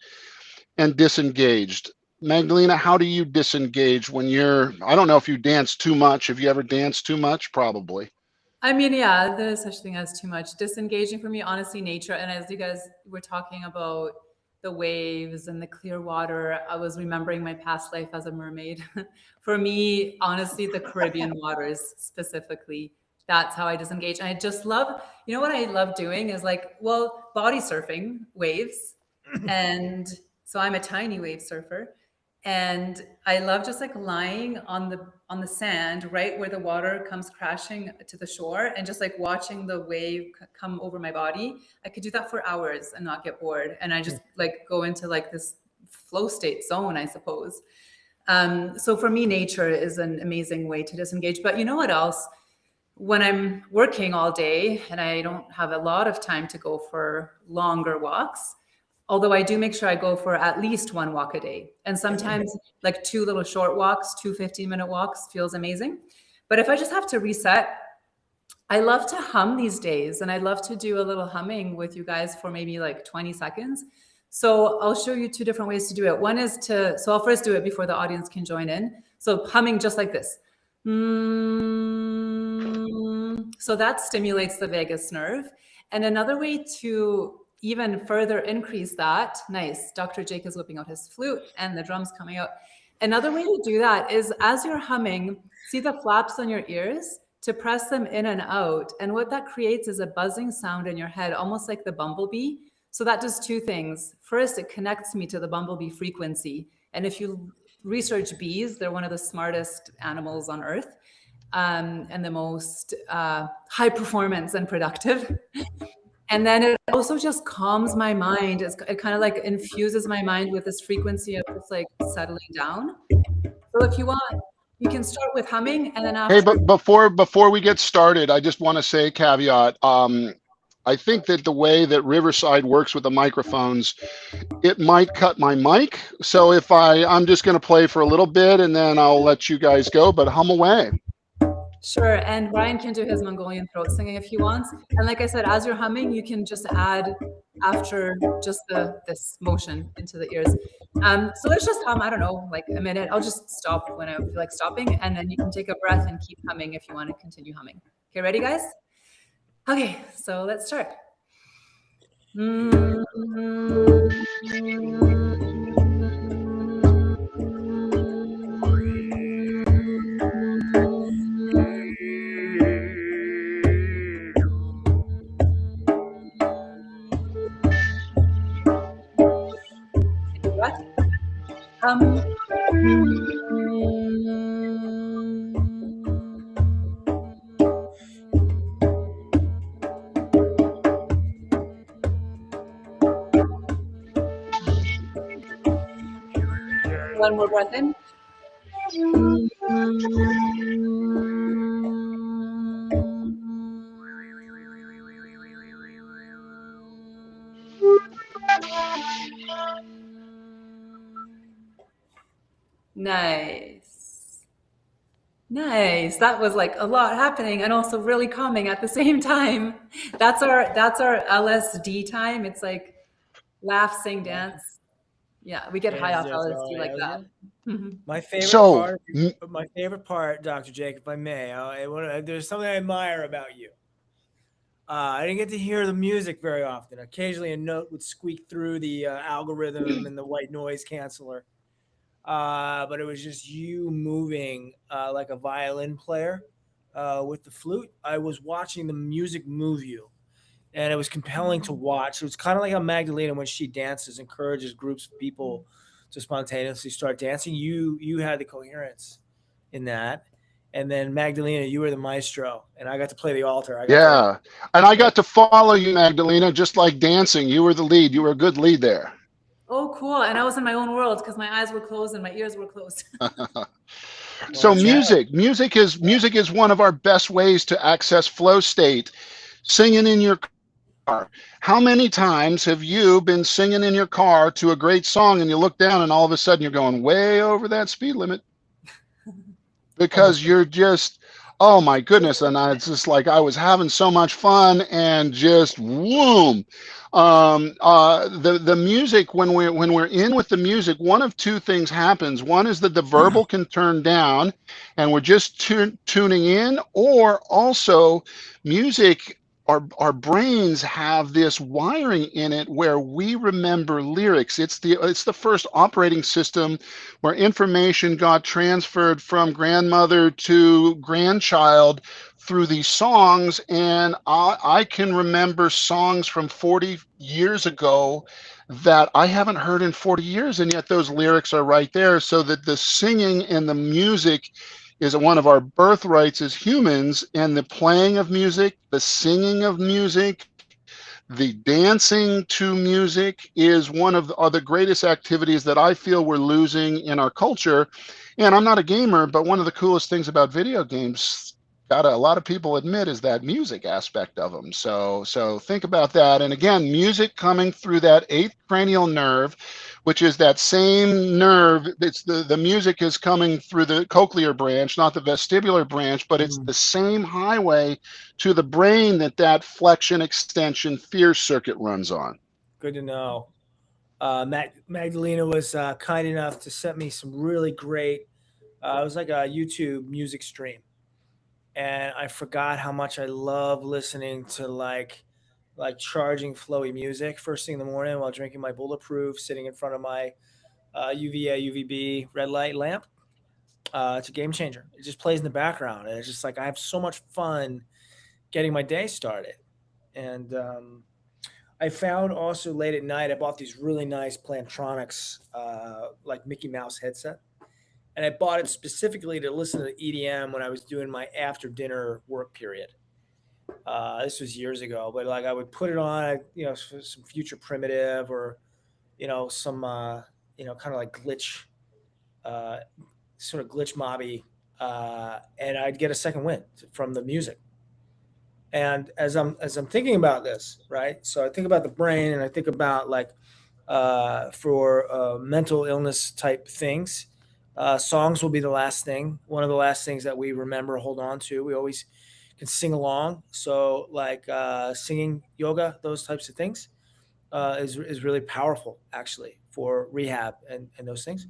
and disengaged. Magdalena, how do you disengage when you're, I don't know if you dance too much. Have you ever danced too much? Probably. I mean, yeah, there's such thing as too much. Disengaging for me, honestly, nature. And as you guys were talking about the waves and the clear water, I was remembering my past life as a mermaid. For me, honestly, the Caribbean waters specifically, that's how I disengage. And I just love, you know what I love doing is like, well, body surfing, waves. And so I'm a tiny wave surfer. And I love just like lying on the sand, right where the water comes crashing to the shore, and just like watching the wave come over my body. I could do that for hours and not get bored. And I just like go into like this flow state zone, I suppose. So for me, nature is an amazing way to disengage. But you know what else? When I'm working all day and I don't have a lot of time to go for longer walks, although I do make sure I go for at least one walk a day. And sometimes like 2 little short walks, 2 15-minute walks feels amazing. But if I just have to reset, I love to hum these days. And I love to do a little humming with you guys for maybe like 20 seconds. So I'll show you 2 different ways to do it. One is so I'll first do it before the audience can join in. So humming just like this. So that stimulates the vagus nerve. And another way to even further increase that, nice, Dr. Jake is whipping out his flute and the drums coming out. Another way to do that is as you're humming, see the flaps on your ears, to press them in and out. And what that creates is a buzzing sound in your head, almost like the bumblebee. So that does two things. First, it connects me to the bumblebee frequency. And if you research bees, they're one of the smartest animals on earth, and the most high performance and productive. And then it also just calms my mind. It kind of like infuses my mind with this frequency of just like settling down. So if you want, you can start with humming, and then after. Hey, but before we get started, I just want to say caveat. I think that the way that Riverside works with the microphones, it might cut my mic. So if I'm just going to play for a little bit and then I'll let you guys go, but hum away. Sure, and Brian can do his Mongolian throat singing if he wants. And like I said, as you're humming, you can just add after just this motion into the ears. So let's just hum, I don't know, like a minute. I'll just stop when I feel like stopping, and then you can take a breath and keep humming if you want to continue humming. Okay, ready, guys? Okay, so let's start. Breath. One more breath in. Nice. Nice. That was like a lot happening and also really calming at the same time. That's our LSD time. It's like laugh, sing, dance. Yeah, we get high off LSD like that. My favorite part, Dr. Jake, if I may, there's something I admire about you. I didn't get to hear the music very often. Occasionally a note would squeak through the algorithm and the white noise canceller. But it was just you moving like a violin player with the flute. I was watching the music move you, and it was compelling to watch. It was kind of like how Magdalena, when she dances, encourages groups of people to spontaneously start dancing. You had the coherence in that. And then Magdalena, you were the maestro, and I got to play the altar. And I got to follow you, Magdalena, just like dancing. You were the lead. You were a good lead there. Oh, cool. And I was in my own world because my eyes were closed and my ears were closed. So music is one of our best ways to access flow state. Singing in your car. How many times have you been singing in your car to a great song and you look down and all of a sudden you're going way over that speed limit? Because you're just, oh my goodness. And it's just like, I was having so much fun and just whoom. The music, when we're in with the music, one of two things happens. One is that the verbal can turn down and we're just tuning in, or also music, our brains have this wiring in it where we remember lyrics. It's the first operating system where information got transferred from grandmother to grandchild through these songs. And I can remember songs from 40 years ago that I haven't heard in 40 years, and yet those lyrics are right there. So that the singing and the music is one of our birthrights as humans, and the playing of music, the singing of music, the dancing to music is one of the greatest activities that I feel we're losing in our culture. And I'm not a gamer, but one of the coolest things about video games, a lot of people admit, is that music aspect of them. So think about that. And again, music coming through that 8th cranial nerve, which is that same nerve. It's the music is coming through the cochlear branch, not the vestibular branch, but it's the same highway to the brain that flexion extension fear circuit runs on. Good to know. Magdalena was kind enough to send me some really great, it was like a YouTube music stream. And I forgot how much I love listening to like like charging flowy music first thing in the morning while drinking my Bulletproof, sitting in front of my UVA, UVB red light lamp. It's a game changer. It just plays in the background, and it's just like I have so much fun getting my day started. And I found also late at night, I bought these really nice Plantronics, like Mickey Mouse headset. And I bought it specifically to listen to EDM when I was doing my after dinner work period. This was years ago, but like I would put it on, some Future Primitive or, some, kind of like glitch, uh, sort of glitch mobby, and I'd get a second wind from the music. And as I'm thinking about this, right? So I think about the brain, and I think about like for mental illness type things, songs will be the last thing. One of the last things that we remember, hold on to. We always can sing along. So like singing, yoga, those types of things is really powerful actually for rehab and those things.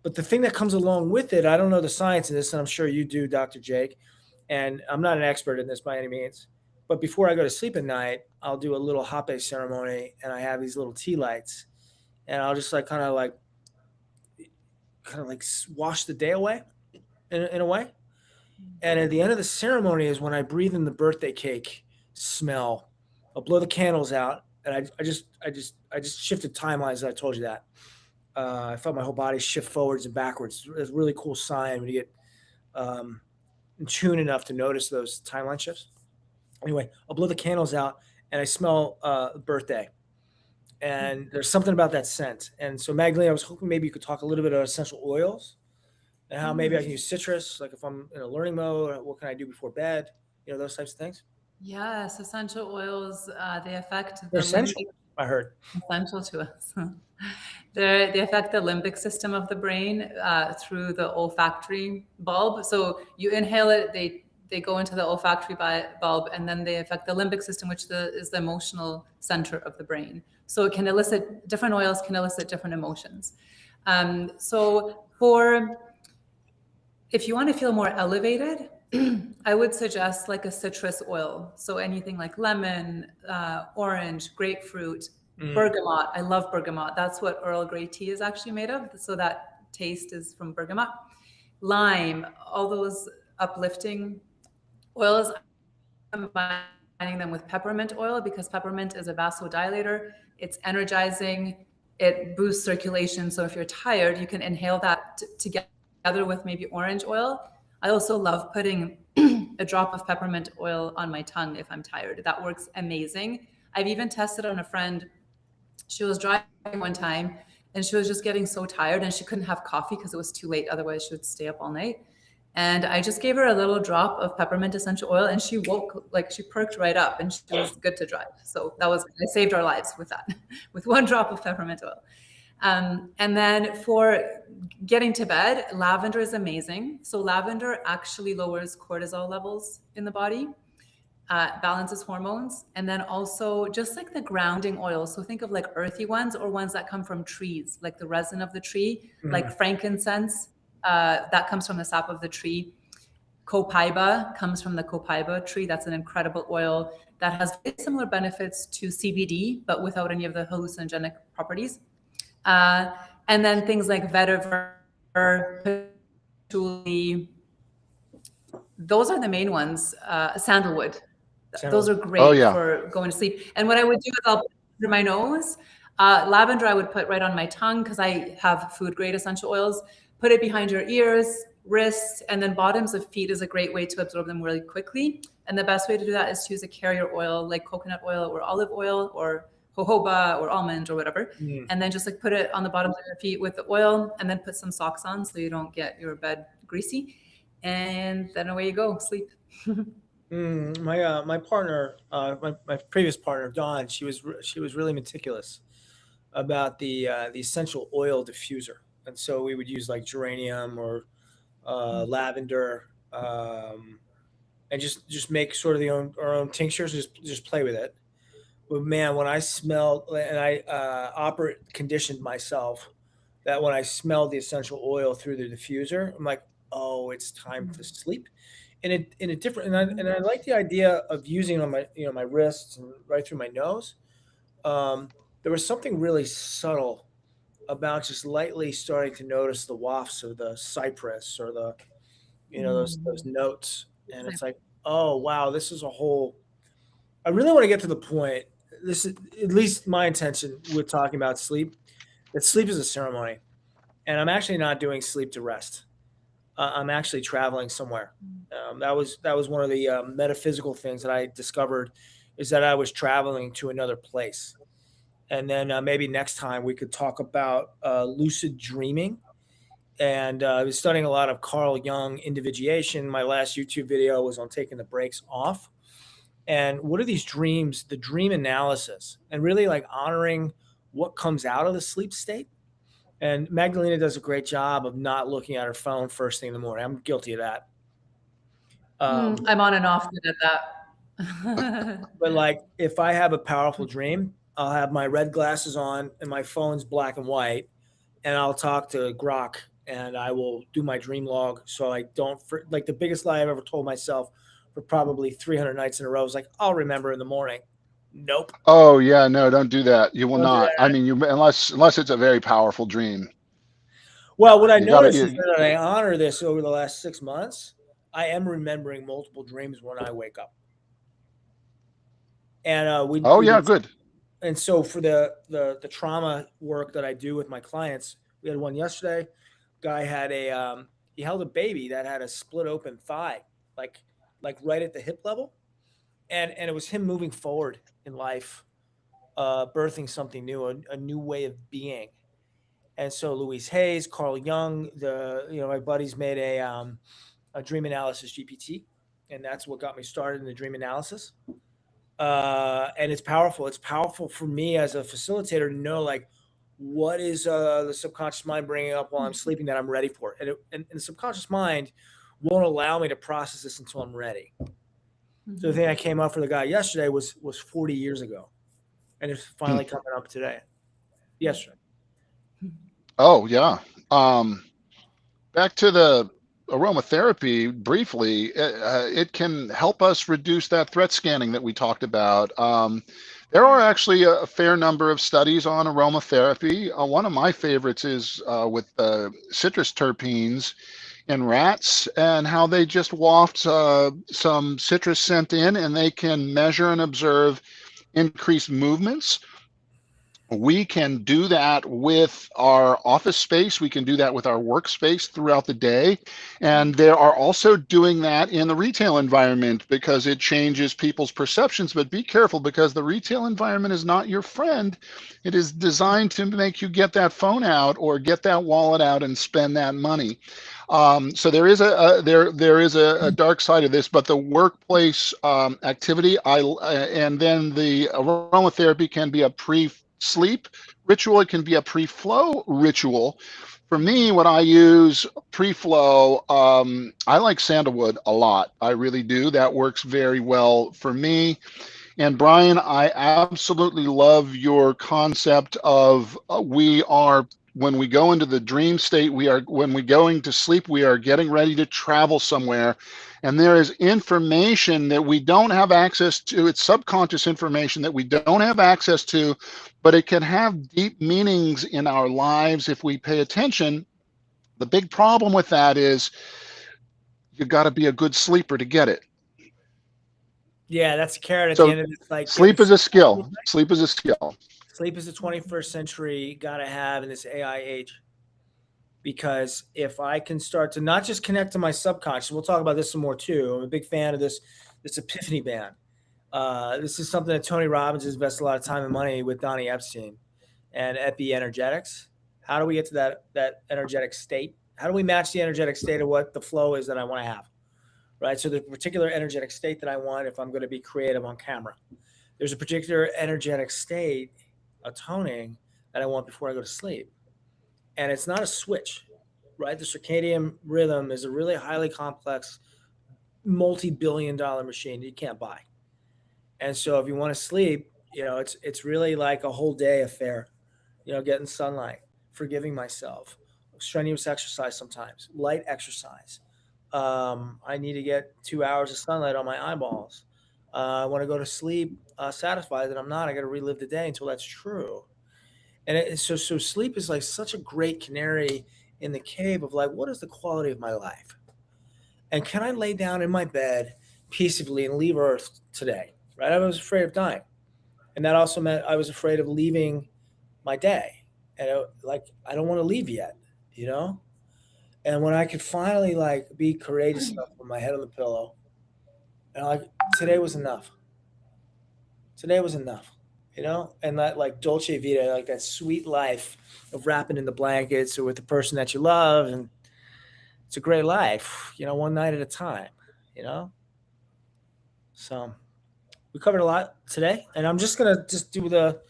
But the thing that comes along with it, I don't know the science of this, and I'm sure you do, Dr. Jake. And I'm not an expert in this by any means. But before I go to sleep at night, I'll do a little hape ceremony, and I have these little tea lights, and I'll just like kind of like wash the day away in a way. And at the end of the ceremony is when I breathe in the birthday cake smell. I'll blow the candles out, and I just shifted timelines. I told you that. I felt my whole body shift forwards and backwards. It's a really cool sign when you get in tune enough to notice those timeline shifts. Anyway, I'll blow the candles out, and I smell birthday. And there's something about that scent. And so, Magdalene, I was hoping maybe you could talk a little bit about essential oils and how maybe I can use citrus, like if I'm in a learning mode, what can I do before bed? Those types of things. Yes, essential oils, they affect They're the essential, limbic, I heard. essential to us. They affect the limbic system of the brain through the olfactory bulb. So you inhale it, they go into the olfactory bulb, and then they affect the limbic system, which is the emotional center of the brain. So it can elicit, different oils can elicit different emotions. So if you want to feel more elevated, I would suggest like a citrus oil. So anything like lemon, orange, grapefruit, bergamot. I love bergamot. That's what Earl Grey tea is actually made of. So that taste is from bergamot. Lime, all those uplifting oils, combining them with peppermint oil because peppermint is a vasodilator. It's energizing. It boosts circulation. So if you're tired, you can inhale that together with maybe orange oil. I also love putting a drop of peppermint oil on my tongue if I'm tired. That works amazing. I've even tested on a friend. She was driving one time and she was just getting so tired and she couldn't have coffee because it was too late. Otherwise, she would stay up all night. And I just gave her a little drop of peppermint essential oil and she woke, like she perked right up and she was good to drive. So I saved our lives with that, with one drop of peppermint oil. And then for getting to bed, lavender is amazing. So lavender actually lowers cortisol levels in the body, balances hormones, and then also just like the grounding oils. So think of like earthy ones or ones that come from trees, like the resin of the tree, like frankincense, that comes from the sap of the tree. Copaiba comes from the copaiba tree. That's an incredible oil that has very similar benefits to CBD, but without any of the hallucinogenic properties. And then things like vetiver, patchouli, those are the main ones. Sandalwood. Those are great for going to sleep. And what I would do is I'll put it through my nose. Lavender I would put right on my tongue because I have food grade essential oils. Put it behind your ears, wrists, and then bottoms of feet is a great way to absorb them really quickly. And the best way to do that is to use a carrier oil like coconut oil or olive oil or jojoba or almond or whatever. And then just like put it on the bottoms of your feet with the oil and then put some socks on so you don't get your bed greasy. And then away you go, sleep. My partner, my previous partner, Dawn, she was really meticulous about the essential oil diffuser. And so we would use like geranium or lavender, and just make sort of our own tinctures, just play with it. But man, when I smelled, and I conditioned myself that when I smelled the essential oil through the diffuser, I'm like, oh, it's time to sleep. in a different, and I like the idea of using it on my, my wrists and right through my nose. There was something really subtle about just lightly starting to notice the wafts of the cypress or the, those notes. And it's like, oh wow, this is a whole, I really want to get to the point. This is at least my intention with talking about sleep, that sleep is a ceremony. And I'm actually not doing sleep to rest. I'm actually traveling somewhere. That was one of the metaphysical things that I discovered, is that I was traveling to another place. And then maybe next time we could talk about lucid dreaming. And I was studying a lot of Carl Jung individuation. My last YouTube video was on taking the brakes off. And what are these dreams, the dream analysis, and really like honoring what comes out of the sleep state. And Magdalena does a great job of not looking at her phone first thing in the morning. I'm guilty of that. I'm on and off at that. But like, if I have a powerful dream, I'll have my red glasses on and my phone's black and white, and I'll talk to Grok and I will do my dream log. So I don't, like the biggest lie I've ever told myself for probably 300 nights in a row is like, I'll remember in the morning. Nope. Oh yeah, no, don't do that. You will Don't do not. that. I mean, unless it's a very powerful dream. Well, what I You gotta- noticed is that I honor this over the last 6 months. I am remembering multiple dreams when I wake up. And Oh yeah, good. And so for the trauma work that I do with my clients, we had one yesterday. Guy had he held a baby that had a split open thigh, like right at the hip level, and it was him moving forward in life, birthing something new, a new way of being. And so Louise Hayes, Carl Jung, my buddies made a dream analysis GPT, and that's what got me started in the dream analysis. And it's powerful. It's powerful for me as a facilitator to know, like, what is the subconscious mind bringing up while I'm sleeping that I'm ready for. And the subconscious mind won't allow me to process this until I'm ready. So the thing I came up for the guy yesterday was 40 years ago, and it's finally coming up today. Yesterday. Oh yeah. Back to the aromatherapy briefly. It can help us reduce that threat scanning that we talked about. There are actually a fair number of studies on aromatherapy. One of my favorites is with citrus terpenes in rats, and how they just waft some citrus scent in, and they can measure and observe increased movements. We can do that with our office space. We can do that with our workspace throughout the day. And they are also doing that in the retail environment because it changes people's perceptions. But be careful, because the retail environment is not your friend. It is designed to make you get that phone out or get that wallet out and spend that money. So there is a dark side of this, but the workplace activity, and then the aromatherapy can be a pre-sleep ritual. It can be a pre-flow ritual. For me, when I use pre-flow, I like sandalwood a lot. I really do. That works very well for me. And Brian, I absolutely love your concept of when we go into the dream state, when we going to sleep, we are getting ready to travel somewhere. And there is information that we don't have access to. It's subconscious information that we don't have access to, but it can have deep meanings in our lives if we pay attention. The big problem with that is you've got to be a good sleeper to get it. Yeah, that's a carrot at So the end of it. Like, sleep is a skill. Sleep is a skill. Sleep is the 21st century got to have in this AI age. Because if I can start to not just connect to my subconscious, we'll talk about this some more too. I'm a big fan of this epiphany band. This is something that Tony Robbins has invested a lot of time and money with Donnie Epstein and Epi Energetics. How do we get to that energetic state? How do we match the energetic state of what the flow is that I want to have? Right. So the particular energetic state that I want, if I'm going to be creative on camera, there's a particular energetic state, a toning that I want before I go to sleep. And it's not a switch, right? The circadian rhythm is a really highly complex, multi-billion-dollar machine you can't buy. And so if you want to sleep, it's really like a whole day affair, getting sunlight, forgiving myself, strenuous exercise sometimes, light exercise, I need to get 2 hours of sunlight on my eyeballs. I want to go to sleep satisfied that I'm not. I got to relive the day until that's true. And so sleep is like such a great canary in the cave of like, what is the quality of my life? And can I lay down in my bed peacefully and leave Earth today? Right? I was afraid of dying, and that also meant I was afraid of leaving my day. And I don't want to leave yet, you know. And when I could finally like be courageous enough with my head on the pillow, and like today was enough. Today was enough, you know, and that like dolce vita, like that sweet life of wrapping in the blankets or with the person that you love, and it's a great life, you know, one night at a time, you know. So we covered a lot today, and I'm just gonna just do the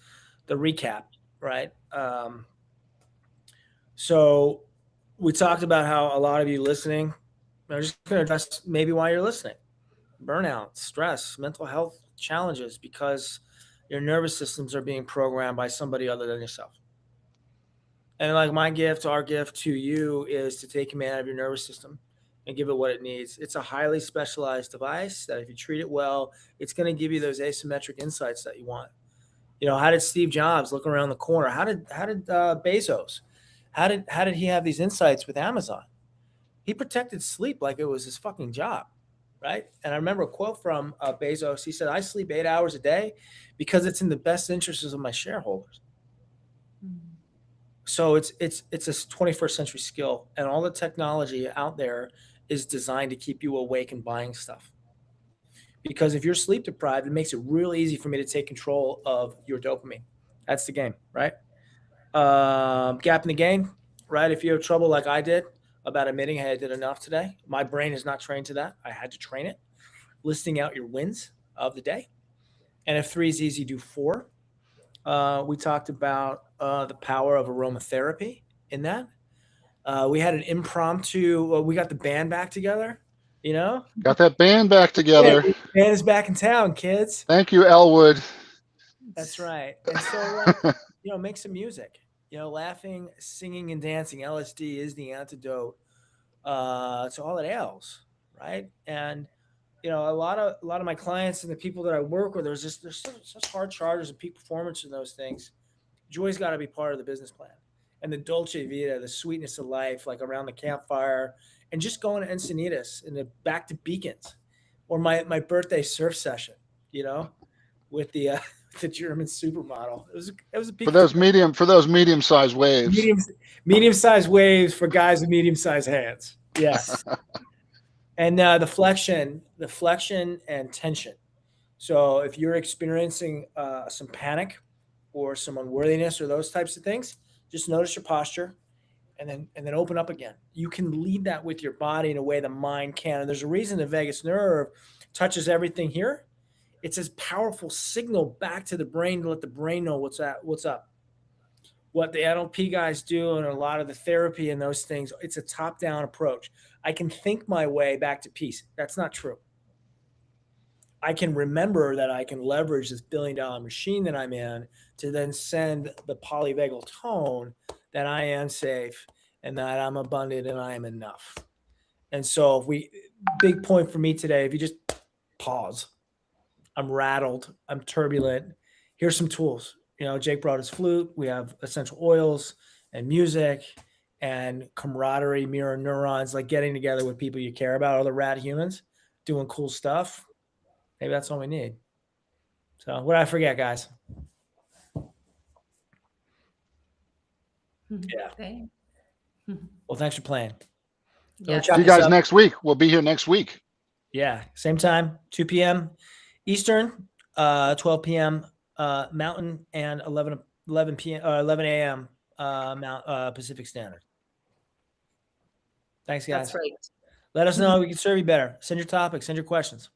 recap, right? So we talked about how a lot of you listening, I'm just gonna address maybe why you're listening: burnout, stress, mental health challenges, because your nervous systems are being programmed by somebody other than yourself. And like my gift, our gift to you is to take command of your nervous system and give it what it needs. It's a highly specialized device that if you treat it well, it's going to give you those asymmetric insights that you want. You know, how did Steve Jobs look around the corner? How did Bezos? How did he have these insights with Amazon? He protected sleep like it was his fucking job, right? And I remember a quote from Bezos. He said, "I sleep 8 hours a day because it's in the best interests of my shareholders." So it's a 21st century skill, and all the technology out there is designed to keep you awake and buying stuff. Because if you're sleep deprived, it makes it real easy for me to take control of your dopamine. That's the game, right? Gap in the game, right? If you have trouble like I did about admitting, hey, I did enough today, my brain is not trained to that. I had to train it. Listing out your wins of the day. And if 3 is easy, do 4. We talked about the power of aromatherapy in that. We had an impromptu, we got the band back together, you know? Got that band back Yeah, together. the band is back in town, kids. Thank you, Elwood. That's right. And so, you know, make some music. You know, laughing, singing, and dancing. LSD is the antidote to all it ails, right? And you know, a lot of my clients and the people that I work with, there's such hard charges and peak performance in those things. Joy's got to be part of the business plan, and the dolce vita, the sweetness of life, like around the campfire, and just going to Encinitas and back to Beacons, or my birthday surf session, you know, with the the German supermodel. It was a peak For those medium-sized waves. medium-sized waves for guys with medium-sized hands. Yes. And the flexion and tension. So if you're experiencing some panic or some unworthiness or those types of things, just notice your posture, and then open up again. You can lead that with your body in a way the mind can. And there's a reason the vagus nerve touches everything here. It's a powerful signal back to the brain to let the brain know what's up. What the NLP guys do and a lot of the therapy and those things, it's a top-down approach. I can think my way back to peace. That's not true. I can remember that I can leverage this billion-dollar machine that I'm in to then send the polyvagal tone that I am safe and that I'm abundant and I am enough. And so big point for me today, if you just pause, I'm rattled, I'm turbulent, here's some tools. You know, Jake brought his flute. We have essential oils and music and camaraderie, mirror neurons, like getting together with people you care about, other rad humans, doing cool stuff. Maybe that's all we need. So what did I forget, guys? Yeah. Okay. Well, thanks for playing. So Yes. See you guys next week. We'll be here next week. Yeah. Same time, 2 p.m. Eastern, 12 p.m. Mountain, and 11 a.m. Pacific Standard. Thanks, guys. That's right. Let us know how we can serve you better. Send your topics, send your questions.